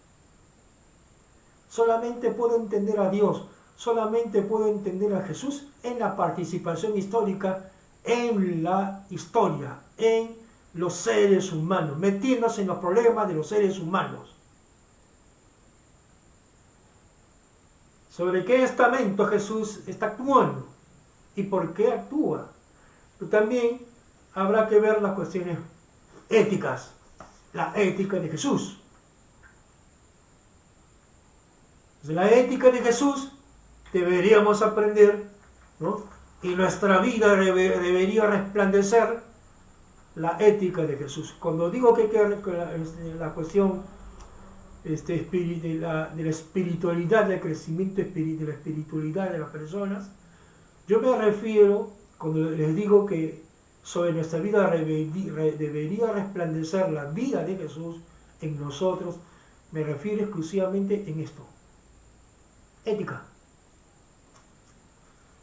Solamente puedo entender a Dios, solamente puedo entender a Jesús en la participación histórica, en la historia, en los seres humanos, metiéndose en los problemas de los seres humanos. ¿Sobre qué estamento Jesús está actuando? ¿Y por qué actúa? Pero también habrá que ver las cuestiones éticas, la ética de Jesús. De la ética de Jesús deberíamos aprender, ¿no? Y nuestra vida debería resplandecer la ética de Jesús. Cuando digo que la cuestión de la espiritualidad, del crecimiento de la espiritualidad de las personas, yo me refiero, cuando les digo que sobre nuestra vida debería resplandecer la vida de Jesús en nosotros, me refiero exclusivamente en esto. Ética.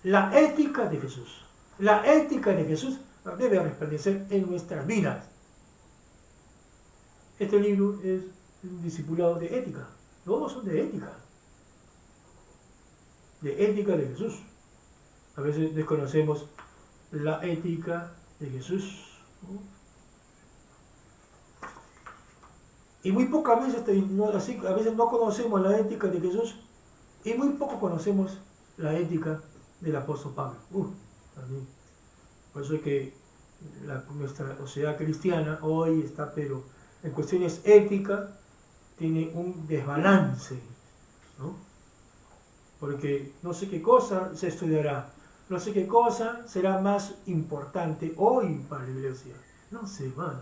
La ética de Jesús. La ética de Jesús debe resplandecer en nuestras vidas. Este libro es un discipulado de ética. Todos son de ética. De ética de Jesús. A veces desconocemos la ética de Jesús, ¿no? Y muy pocas veces, a veces no conocemos la ética de Jesús y muy poco conocemos la ética del apóstol Pablo. También. Por eso es que nuestra sociedad cristiana hoy está, pero en cuestiones éticas, tiene un desbalance, ¿no? Porque no sé qué cosa se estudiará, no sé qué cosa será más importante hoy para la iglesia. No sé, hermano.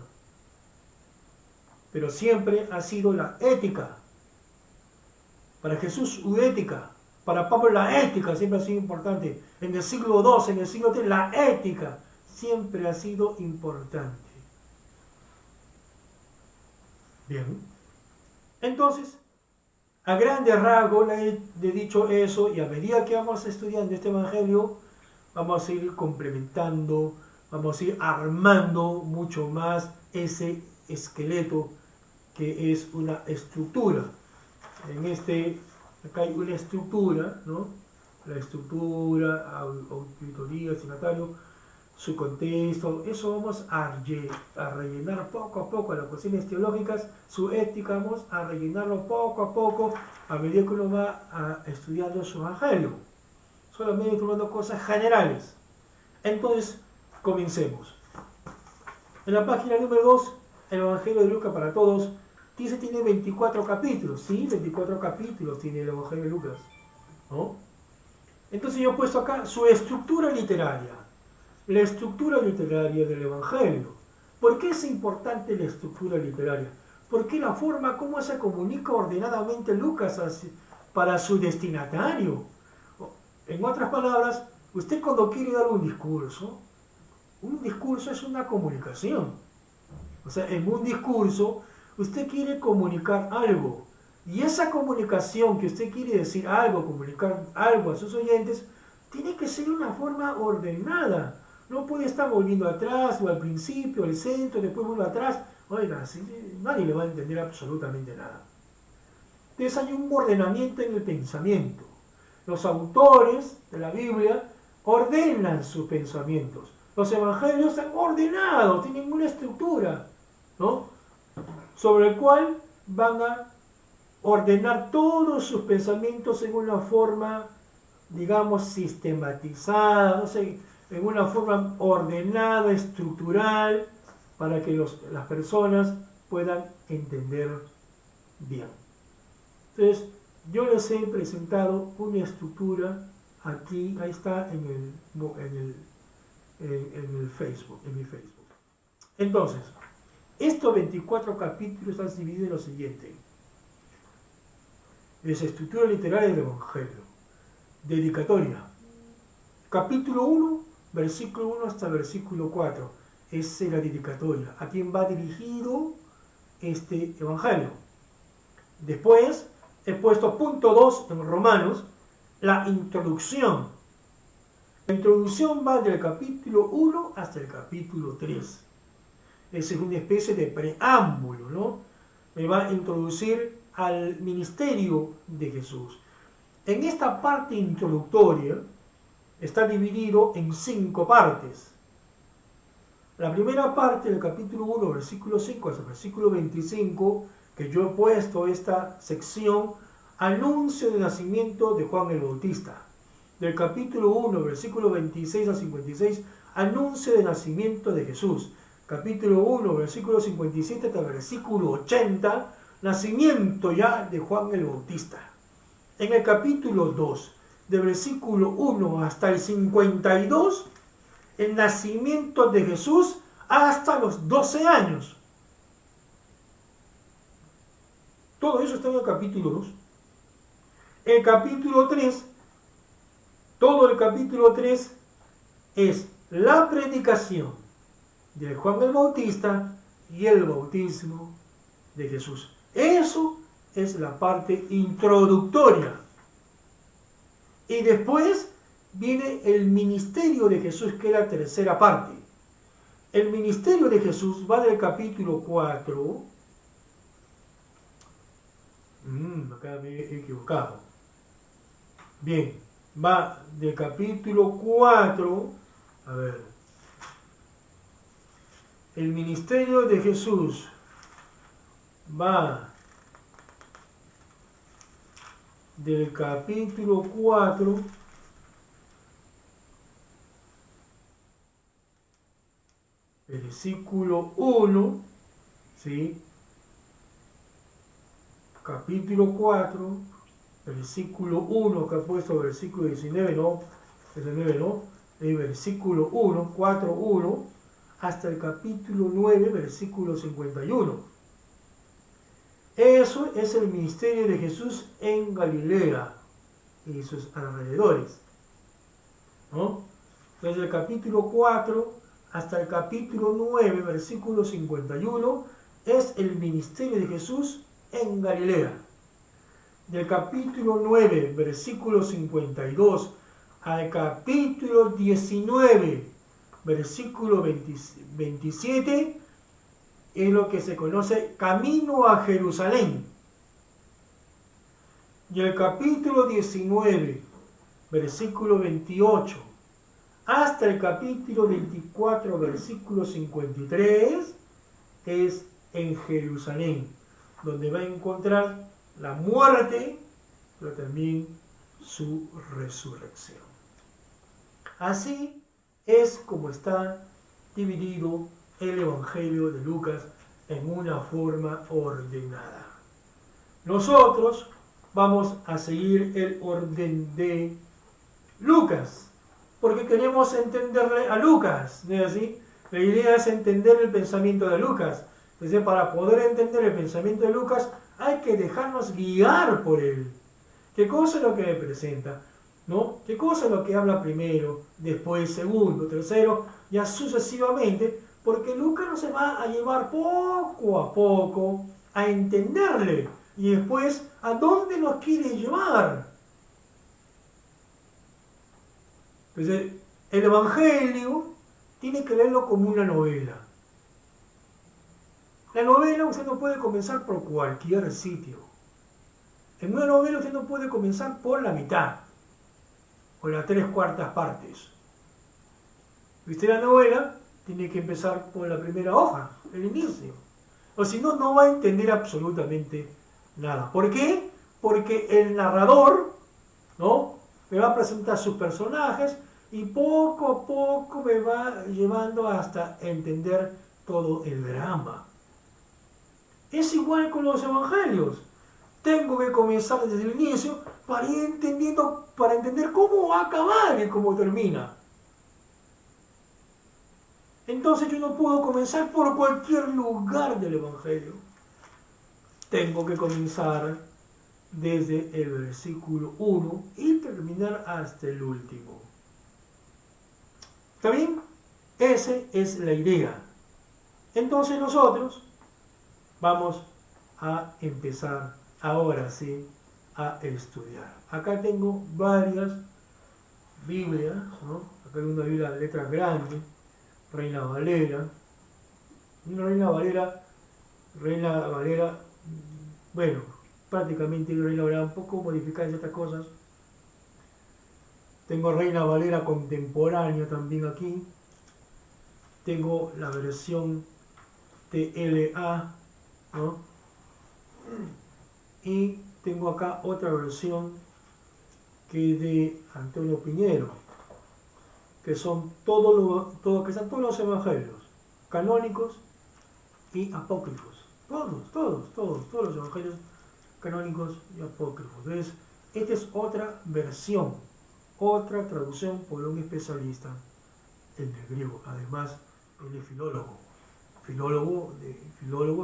Pero siempre ha sido la ética. Para Jesús su ética, para Pablo la ética siempre ha sido importante. En el siglo II, en el siglo III, la ética siempre ha sido importante. Bien. Entonces, a grandes rasgos le he dicho eso, y a medida que vamos estudiando este Evangelio, vamos a ir complementando, vamos a ir armando mucho más ese esqueleto que es una estructura. Acá hay una estructura, ¿no? La estructura, auditoría, destinatario, su contexto, eso vamos a rellenar poco a poco las cuestiones teológicas, su ética, vamos a rellenarlo poco a poco a medida que uno va estudiando su Evangelio. Solamente tomando cosas generales. Entonces, comencemos. En la página número 2, el Evangelio de Lucas para todos, tiene 24 capítulos, ¿sí? 24 capítulos tiene el Evangelio de Lucas, ¿no? Entonces yo he puesto acá su estructura literaria. La estructura literaria del Evangelio. ¿Por qué es importante la estructura literaria? Porque la forma como se comunica ordenadamente Lucas para su destinatario. En otras palabras, usted cuando quiere dar un discurso es una comunicación. O sea, en un discurso usted quiere comunicar algo. Y esa comunicación que usted quiere decir algo, comunicar algo a sus oyentes, tiene que ser de una forma ordenada. No puede estar volviendo atrás, o al principio, al centro, después vuelve atrás. Oiga, así nadie le va a entender absolutamente nada. Entonces hay un ordenamiento en el pensamiento. Los autores de la Biblia ordenan sus pensamientos. Los evangelios están ordenados, tienen una estructura, ¿no? Sobre el cual van a ordenar todos sus pensamientos en una forma, digamos, sistematizada, no sé, en una forma ordenada, estructural, para que las personas puedan entender bien. Entonces, yo les he presentado una estructura aquí, ahí está en el Facebook, en mi Facebook. Entonces, estos 24 capítulos están divididos en lo siguiente. Es estructura literaria del Evangelio. Dedicatoria. Capítulo 1, versículo 1 hasta versículo 4. Es la dedicatoria. ¿A quién va dirigido este Evangelio? Después, he puesto punto 2 en Romanos, la introducción. La introducción va del capítulo 1 hasta el capítulo 3. Esa es una especie de preámbulo, ¿no? Me va a introducir al ministerio de Jesús. En esta parte introductoria está dividido en 5 partes. La primera parte del capítulo 1, versículo 5 hasta el versículo 25, que yo he puesto esta sección, anuncio de nacimiento de Juan el Bautista. Del capítulo 1, versículo 26 a 56, anuncio de nacimiento de Jesús. Capítulo 1, versículo 57 hasta el versículo 80, nacimiento ya de Juan el Bautista. En el capítulo 2, de versículo 1 hasta el 52, el nacimiento de Jesús hasta los 12 años. Todo eso está en el capítulo 2. El capítulo 3, todo el capítulo 3 es la predicación de Juan el Bautista y el bautismo de Jesús. Eso es la parte introductoria. Y después viene el ministerio de Jesús, que es la tercera parte. El ministerio de Jesús va del capítulo 4. Acá me he equivocado. Bien, va del capítulo 4. A ver. El ministerio de Jesús va del capítulo 4 versículo 1, ¿sí? Capítulo 4, versículo 1, que ha puesto versículo 19, no, 19, no, el versículo 1, 4, 1, hasta el capítulo 9, versículo 51. Eso es el ministerio de Jesús en Galilea y sus alrededores, ¿no? Desde el capítulo 4 hasta el capítulo 9, versículo 51, es el ministerio de Jesús en Galilea. Del capítulo 9, versículo 52, al capítulo 19, versículo 27, es lo que se conoce camino a Jerusalén. Y el capítulo 19, versículo 28, hasta el capítulo 24, versículo 53, es en Jerusalén, donde va a encontrar la muerte, pero también su resurrección. Así es como está dividido el Evangelio de Lucas en una forma ordenada. Nosotros vamos a seguir el orden de Lucas, porque queremos entenderle a Lucas, ¿no es así? La idea es entender el pensamiento de Lucas. Entonces, para poder entender el pensamiento de Lucas, hay que dejarnos guiar por él. ¿Qué cosa es lo que me presenta? ¿No? ¿Qué cosa es lo que habla primero, después segundo, tercero, ya sucesivamente? Porque Lucas nos va a llevar poco a poco a entenderle y después a dónde nos quiere llevar. Entonces, el Evangelio tiene que leerlo como una novela. La novela usted no puede comenzar por cualquier sitio. En una novela usted no puede comenzar por la mitad o las 3/4 partes. ¿Viste la novela? Tiene que empezar por la primera hoja, el inicio. O si no, no va a entender absolutamente nada. ¿Por qué? Porque el narrador, ¿no?, me va a presentar sus personajes y poco a poco me va llevando hasta entender todo el drama. Es igual con los evangelios. Tengo que comenzar desde el inicio para ir entendiendo, para entender cómo va a acabar y cómo termina. Entonces yo no puedo comenzar por cualquier lugar del Evangelio. Tengo que comenzar desde el versículo 1 y terminar hasta el último. ¿Está bien? Esa es la idea. Entonces nosotros vamos a empezar ahora sí a estudiar. Acá tengo varias Biblias, ¿no? Acá hay una Biblia de letras grandes, Reina Valera, Reina Valera, bueno, prácticamente Reina Valera un poco modificada en ciertas cosas. Tengo Reina Valera contemporánea también aquí. Tengo la versión TLA, ¿no? Y tengo acá otra versión que es de Antonio Piñero, que son todos los evangelios canónicos y apócrifos. Todos los evangelios canónicos y apócrifos. Entonces, esta es otra versión, otra traducción por un especialista en el griego. Además, él es filólogo,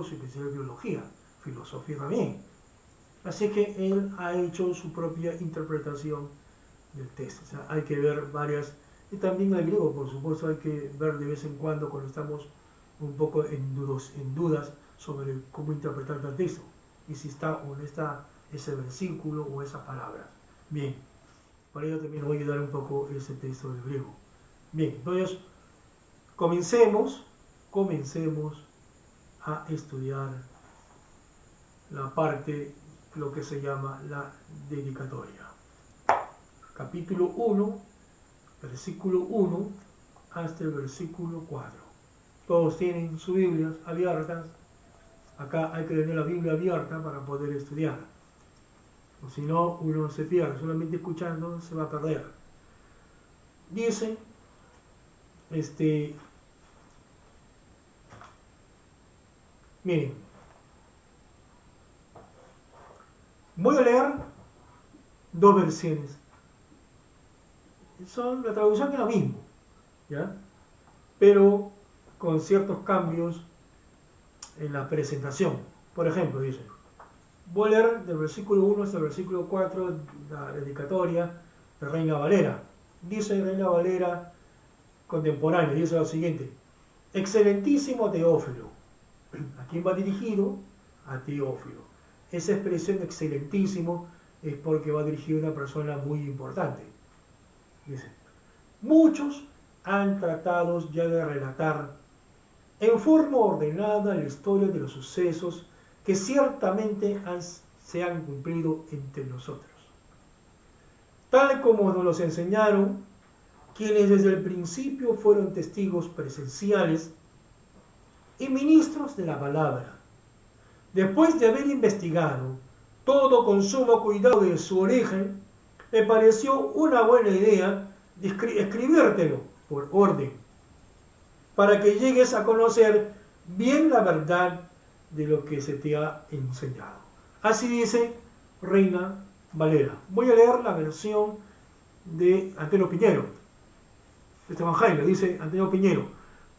su especialidad en biología, filosofía también. Así que él ha hecho su propia interpretación del texto. O sea, hay que ver varias, y también el griego, por supuesto, hay que ver de vez en cuando estamos un poco en dudas sobre cómo interpretar el texto, y si está o no está ese versículo o esa palabra. Bien, para ello también voy a ayudar un poco ese texto del griego. Bien, entonces, comencemos a estudiar la parte, lo que se llama la dedicatoria. Capítulo 1, versículo 1 hasta el versículo 4. Todos tienen sus Biblias abiertas. Acá hay que tener la Biblia abierta para poder estudiar. O si no, uno se pierde. Solamente escuchando se va a perder. Dice, miren, voy a leer dos versiones. La traducción es la misma, ¿ya? Pero con ciertos cambios en la presentación. Por ejemplo, dice, voy a leer del versículo 1 hasta el versículo 4, la dedicatoria de Reina Valera. Dice Reina Valera contemporánea, dice lo siguiente: excelentísimo Teófilo. ¿A quién va dirigido? A Teófilo. Esa expresión excelentísimo es porque va dirigido a una persona muy importante. Dice, muchos han tratado ya de relatar en forma ordenada la historia de los sucesos que ciertamente se han cumplido entre nosotros, tal como nos los enseñaron quienes desde el principio fueron testigos presenciales y ministros de la palabra. Después de haber investigado todo con sumo cuidado de su origen, me pareció una buena idea escribírtelo por orden, para que llegues a conocer bien la verdad de lo que se te ha enseñado. Así dice Reina Valera. Voy a leer la versión de Antonio Piñero. Este evangelio dice Antonio Piñero: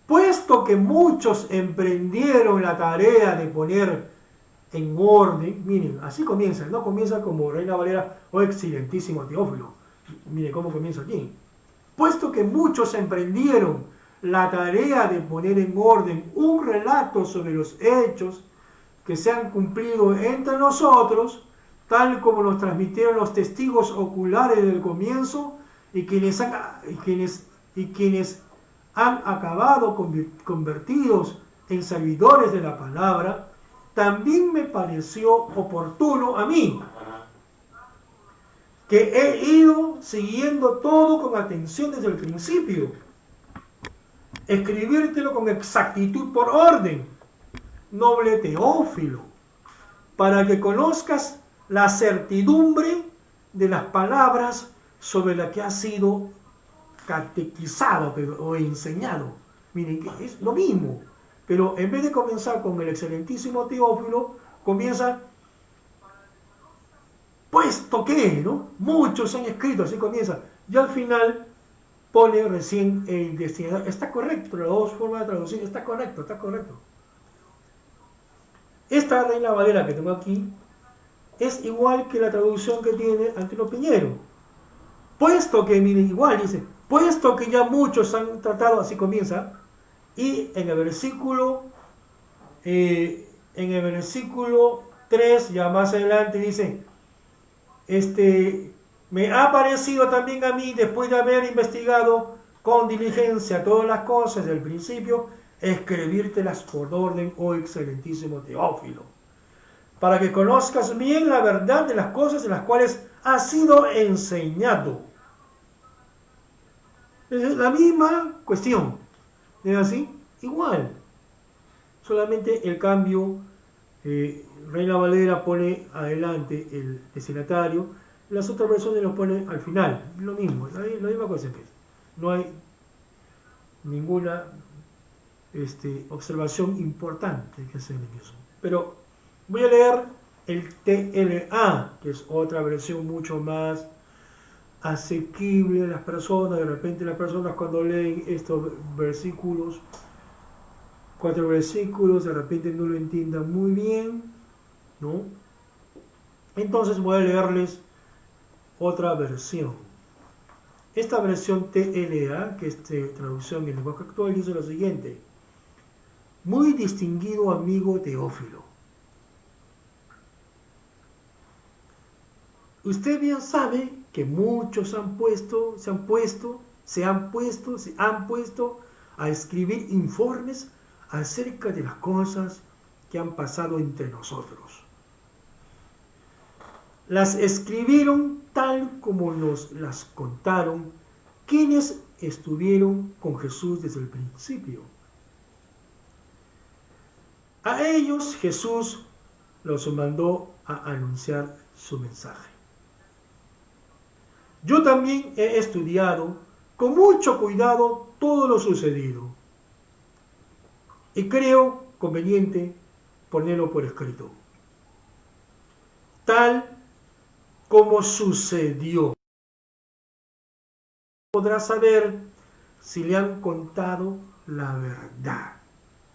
puesto que muchos emprendieron la tarea de poner en orden, miren, así comienza, no comienza como Reina Valera: oh excelentísimo Teófilo. Miren cómo comienza aquí. Puesto que muchos emprendieron la tarea de poner en orden un relato sobre los hechos que se han cumplido entre nosotros, tal como nos transmitieron los testigos oculares del comienzo y quienes han acabado convertidos en servidores de la palabra, también me pareció oportuno a mí, que he ido siguiendo todo con atención desde el principio, escribírtelo con exactitud por orden, noble Teófilo, para que conozcas la certidumbre de las palabras sobre las que has sido catequizado o enseñado. Miren, que es lo mismo, pero en vez de comenzar con el excelentísimo Teófilo, comienza: puesto que, ¿no? Muchos han escrito, así comienza, y al final pone recién el destinatario. Está correcto, las dos formas de traducir, está correcto, está correcto. Esta Reina Valera que tengo aquí es igual que la traducción que tiene Antonio Piñero. Puesto que, miren, igual dice, puesto que ya muchos han tratado, así comienza, y en el versículo 3, ya más adelante dice: me ha parecido también a mí, después de haber investigado con diligencia todas las cosas del principio, escribírtelas por orden, oh excelentísimo Teófilo, para que conozcas bien la verdad de las cosas en las cuales has sido enseñado. Es la misma cuestión, ¿es así? Igual, solamente el cambio, Reina Valera pone adelante el destinatario, las otras versiones los pone al final, lo mismo, la misma cosa que es. No hay ninguna observación importante que hacer en eso. Pero voy a leer el TLA, que es otra versión mucho más asequible a las personas. De repente las personas, cuando leen estos versículos, 4 versículos, de repente no lo entiendan muy bien, ¿no? Entonces voy a leerles otra versión. Esta versión TLA, que es traducción en lenguaje actual, dice lo siguiente: muy distinguido amigo Teófilo, usted bien sabe que muchos se han puesto a escribir informes acerca de las cosas que han pasado entre nosotros. Las escribieron tal como nos las contaron quienes estuvieron con Jesús desde el principio. A ellos Jesús los mandó a anunciar su mensaje. Yo también he estudiado con mucho cuidado todo lo sucedido y creo conveniente ponerlo por escrito, tal como sucedió. Podrá saber si le han contado la verdad.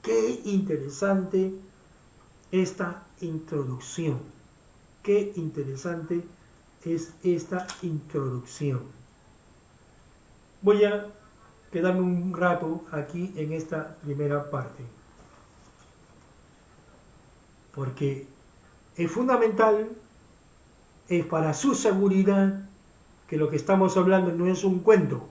Qué interesante esta introducción. Qué interesante es esta introducción. Voy a quedarme un rato aquí en esta primera parte, porque es fundamental, es para su seguridad, que lo que estamos hablando no es un cuento.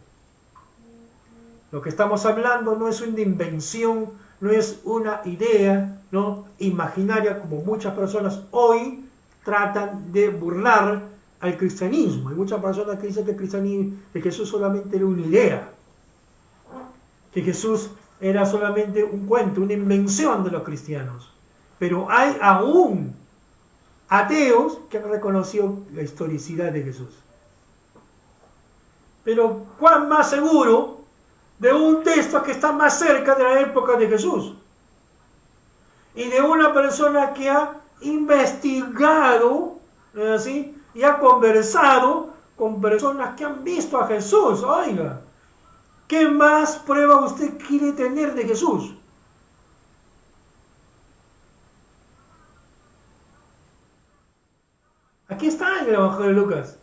Lo que estamos hablando no es una invención, no es una idea, ¿no?, imaginaria, como muchas personas hoy tratan de burlar al cristianismo. Hay muchas personas que dicen que el cristianismo, que Jesús solamente era una idea, que Jesús era solamente un cuento, una invención de los cristianos. Pero hay aún ateos que han reconocido la historicidad de Jesús. Pero ¿cuán más seguro de un texto que está más cerca de la época de Jesús? Y de una persona que ha investigado, ¿sí?, y ha conversado con personas que han visto a Jesús. Oiga, ¿qué más prueba usted quiere tener de Jesús? Aquí está en el Evangelio de Lucas.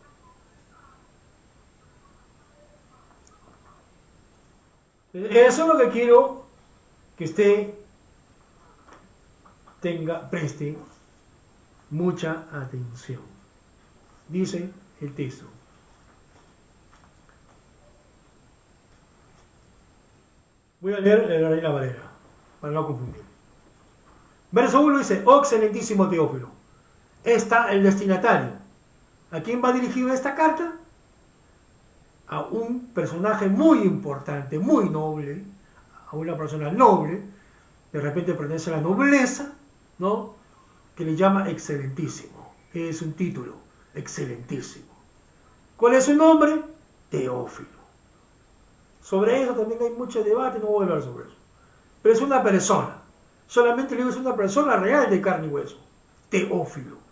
Eso es lo que quiero que usted preste mucha atención. Dice el texto. Voy a leer la Reina Valera, para no confundir. Verso 1 dice: oh excelentísimo Teófilo, está el destinatario. ¿A quién va dirigida esta carta? A un personaje muy importante, muy noble, a una persona noble, de repente pertenece a la nobleza, ¿no? Que le llama excelentísimo. Es un título, excelentísimo. ¿Cuál es su nombre? Teófilo. Sobre eso también hay mucho debate, no voy a hablar sobre eso. Pero es una persona, solamente le digo, es una persona real de carne y hueso. Teófilo.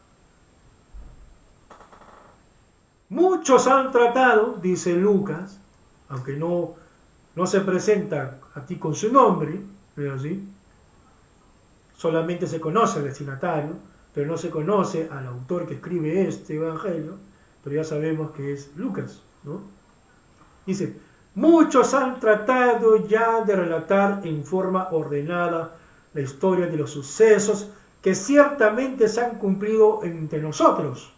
Muchos han tratado, dice Lucas, aunque no se presenta aquí con su nombre, pero sí, solamente se conoce al destinatario, pero no se conoce al autor que escribe este evangelio, pero ya sabemos que es Lucas, ¿no? Dice: muchos han tratado ya de relatar en forma ordenada la historia de los sucesos que ciertamente se han cumplido entre nosotros.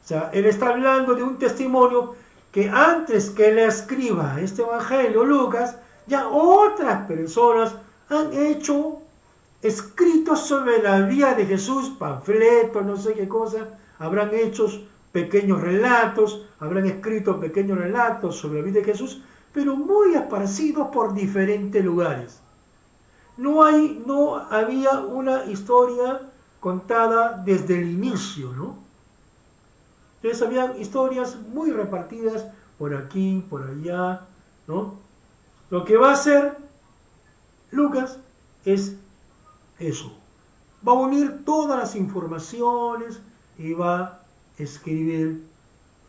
O sea, él está hablando de un testimonio que antes que le escriba este evangelio, Lucas, ya otras personas han hecho escritos sobre la vida de Jesús, panfletos, no sé qué cosa, habrán hecho pequeños relatos, habrán escrito pequeños relatos sobre la vida de Jesús, pero muy esparcidos por diferentes lugares. No había una historia contada desde el inicio, ¿no? Entonces había historias muy repartidas por aquí, por allá, ¿no? Lo que va a hacer Lucas es eso. Va a unir todas las informaciones y va a escribir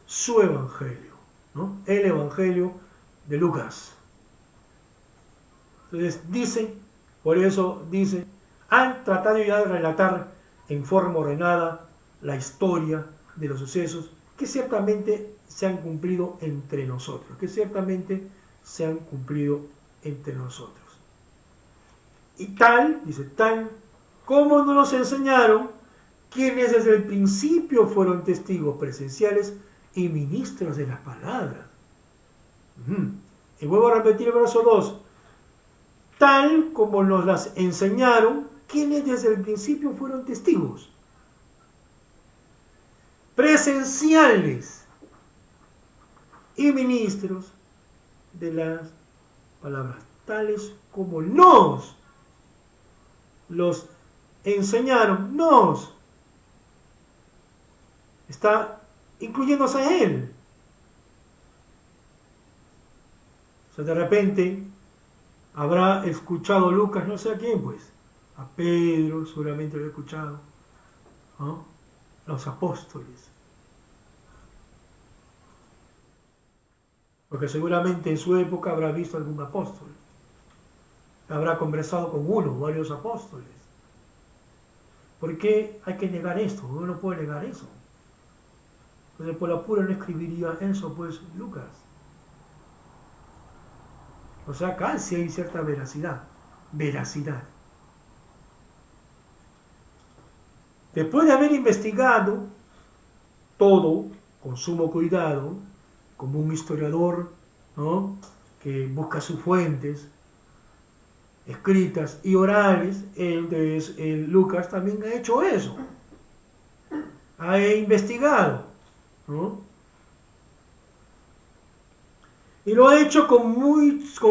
su evangelio, ¿no? El evangelio de Lucas. Entonces por eso dice, han tratado ya de relatar en forma ordenada la historia de los sucesos que ciertamente se han cumplido entre nosotros, Y tal, dice, tal como nos los enseñaron quienes desde el principio fueron testigos presenciales y ministros de las palabras. Y vuelvo a repetir el verso 2. Tal como nos las enseñaron quienes desde el principio fueron testigos presenciales y ministros de las palabras, tales como nos los enseñaron, está incluyéndose a él. O sea, de repente habrá escuchado Lucas, no sé a quién, pues, a Pedro, seguramente lo he escuchado, ¿no? Los apóstoles. Porque seguramente en su época habrá visto algún apóstol. Habrá conversado con uno o varios apóstoles. ¿Por qué hay que negar esto? Uno no puede negar eso. Entonces por la pura no escribiría eso, pues, Lucas. O sea, acá sí hay cierta veracidad. Después de haber investigado todo con sumo cuidado, como un historiador, ¿no?, que busca sus fuentes escritas y orales, Lucas también ha hecho eso. Ha investigado, ¿no? Y lo ha hecho con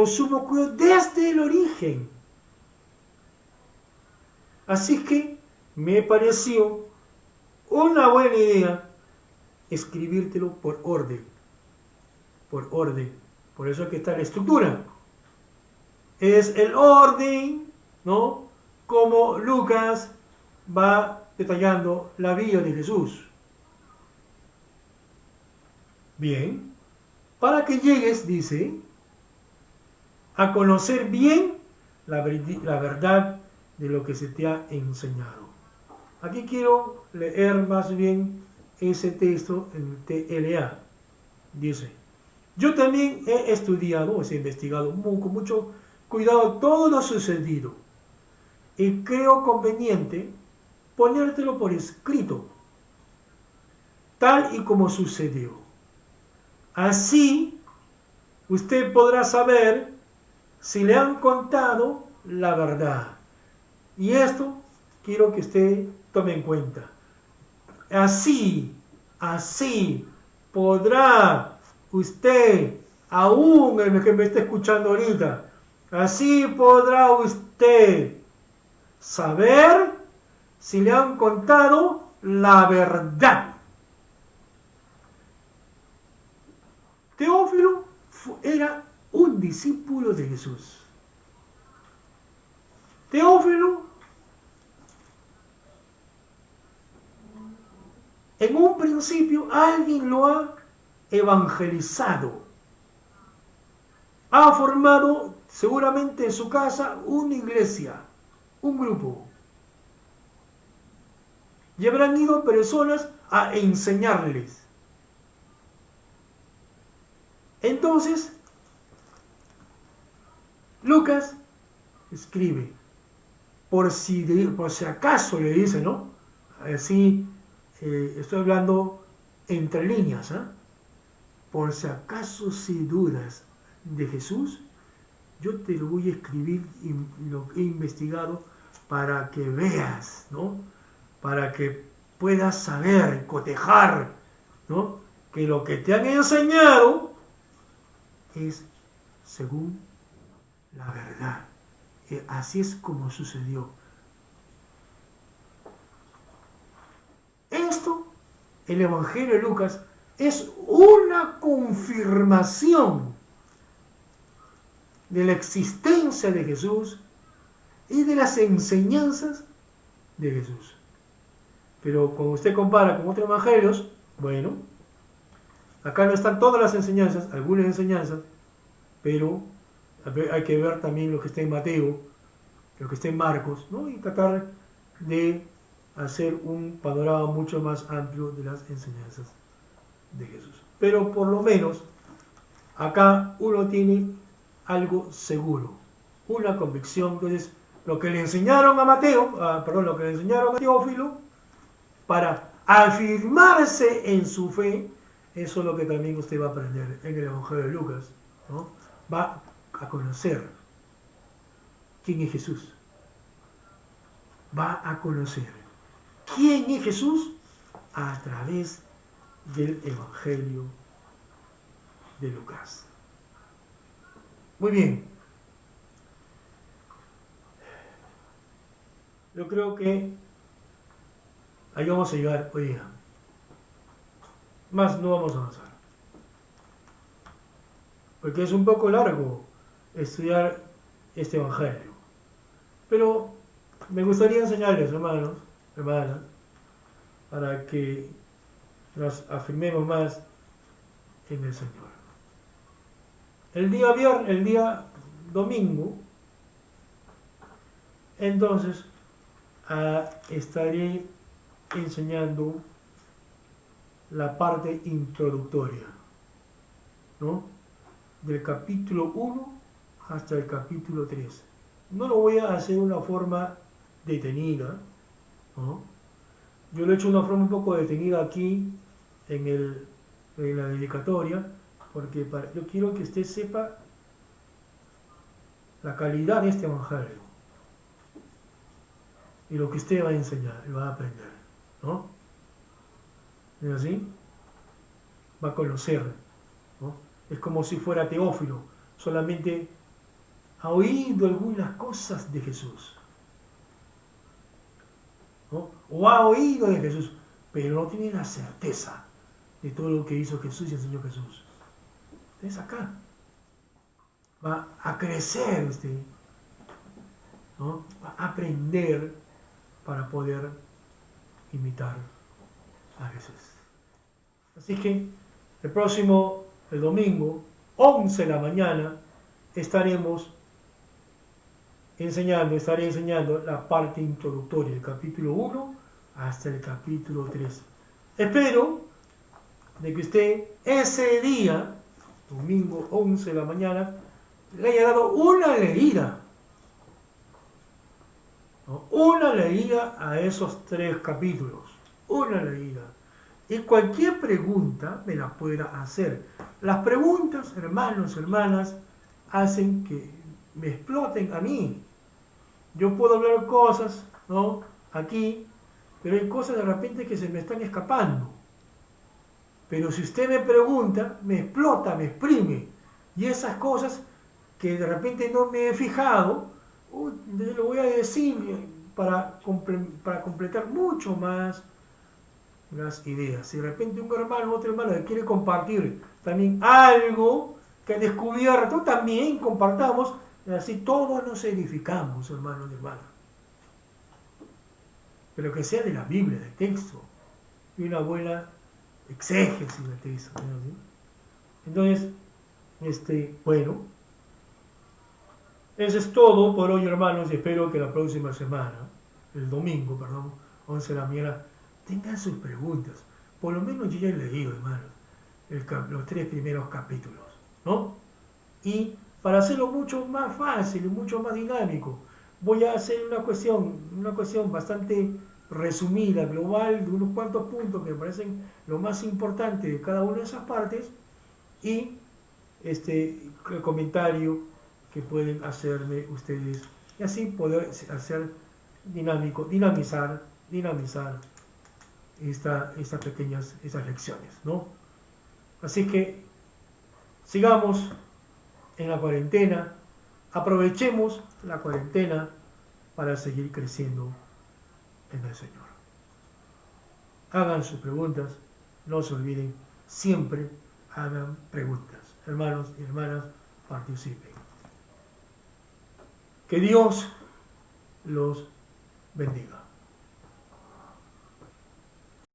sumo cuidado desde el origen. Así que me pareció una buena idea escribírtelo por orden. Por eso aquí está la estructura. Es el orden, ¿no?, como Lucas va detallando la vida de Jesús. Bien. Para que llegues, dice, a conocer bien la verdad de lo que se te ha enseñado. Aquí quiero leer más bien ese texto en TLA. Dice, yo también he estudiado, he investigado con mucho cuidado todo lo sucedido y creo conveniente ponértelo por escrito, tal y como sucedió. Así, usted podrá saber si le han contado la verdad. Y esto quiero que usted tome en cuenta. Así podrá usted, aún el que me está escuchando ahorita, así podrá usted saber si le han contado la verdad. Teófilo era un discípulo de Jesús. Teófilo, en un principio, alguien lo ha evangelizado. Ha formado seguramente en su casa una iglesia, un grupo. Y habrán ido personas a enseñarles. Entonces, Lucas escribe, por si acaso le dice, ¿no? Así, estoy hablando entre líneas, ¿eh? Por si acaso si dudas de Jesús, yo te lo voy a escribir y lo he investigado para que veas, ¿no? Para que puedas saber, cotejar, ¿no? Que lo que te han enseñado es según la verdad. Así es como sucedió. Esto, el Evangelio de Lucas, es una confirmación de la existencia de Jesús y de las enseñanzas de Jesús. Pero cuando usted compara con otros evangelios, bueno, acá no están todas las enseñanzas, algunas enseñanzas, pero hay que ver también lo que está en Mateo, lo que está en Marcos, ¿no? Y tratar de hacer un panorama mucho más amplio de las enseñanzas de Jesús. Pero por lo menos acá uno tiene algo seguro, una convicción. Entonces, lo que le enseñaron a lo que le enseñaron a Teófilo, para afirmarse en su fe, eso es lo que también usted va a aprender en el Evangelio de Lucas, ¿no? Va a conocer quién es Jesús. Va a conocer quién es Jesús a través del Evangelio de Lucas. Muy bien. Yo creo que ahí vamos a llegar hoy día. Más no vamos a avanzar. Porque es un poco largo estudiar este Evangelio. Pero me gustaría enseñarles, hermanos, hermanas, para que nos afirmemos más en el Señor. El día domingo, entonces estaré enseñando la parte introductoria, ¿no? Del capítulo 1 hasta el capítulo 3. No lo voy a hacer de una forma detenida, ¿no? Yo lo he hecho de una forma un poco detenida aquí en la dedicatoria, porque yo quiero que usted sepa la calidad de este evangelio y lo que usted va a enseñar y va a aprender, ¿no? ¿Es así? Va a conocer, ¿no? Es como si fuera Teófilo, solamente ha oído algunas cosas de Jesús, ¿no? O ha oído de Jesús, pero no tiene la certeza de todo lo que hizo Jesús y enseñó Jesús. Entonces acá va a crecer usted, ¿no? Va a aprender para poder imitar a Jesús. Así que el domingo, 11 de la mañana, estaré enseñando la parte introductoria, del capítulo 1 hasta el capítulo 3. Espero de que usted ese día, domingo 11 de la mañana, le haya dado una leída, ¿no? Una leída a esos 3 capítulos, una leída. Y cualquier pregunta me la pueda hacer. Las preguntas, hermanos, hermanas, hacen que me exploten a mí. Yo puedo hablar cosas, ¿no?, aquí, pero hay cosas de repente que se me están escapando. Pero si usted me pregunta, me explota, me exprime. Y esas cosas que de repente no me he fijado, lo voy a decir para completar mucho más las ideas. Si de repente un hermano o otro hermano quiere compartir también algo que ha descubierto, también compartamos, así todos nos edificamos, hermanos y hermanas. Pero que sea de la Biblia, del texto, y una buena exégesis del texto, ¿sí? Entonces, bueno, eso es todo por hoy, hermanos, y espero que la próxima semana, el domingo, 11 de la mañana, tengan sus preguntas. Por lo menos yo ya he leído, hermanos, los 3 primeros capítulos, ¿no? Y para hacerlo mucho más fácil y mucho más dinámico, voy a hacer una cuestión bastante resumida, global, de unos cuantos puntos que me parecen lo más importante de cada una de esas partes, y el comentario que pueden hacerme ustedes, y así poder hacer dinamizar esas lecciones, ¿no? Así que sigamos en la cuarentena, aprovechemos la cuarentena para seguir creciendo en el Señor. Hagan sus preguntas, no se olviden, siempre hagan preguntas. Hermanos y hermanas, participen. Que Dios los bendiga.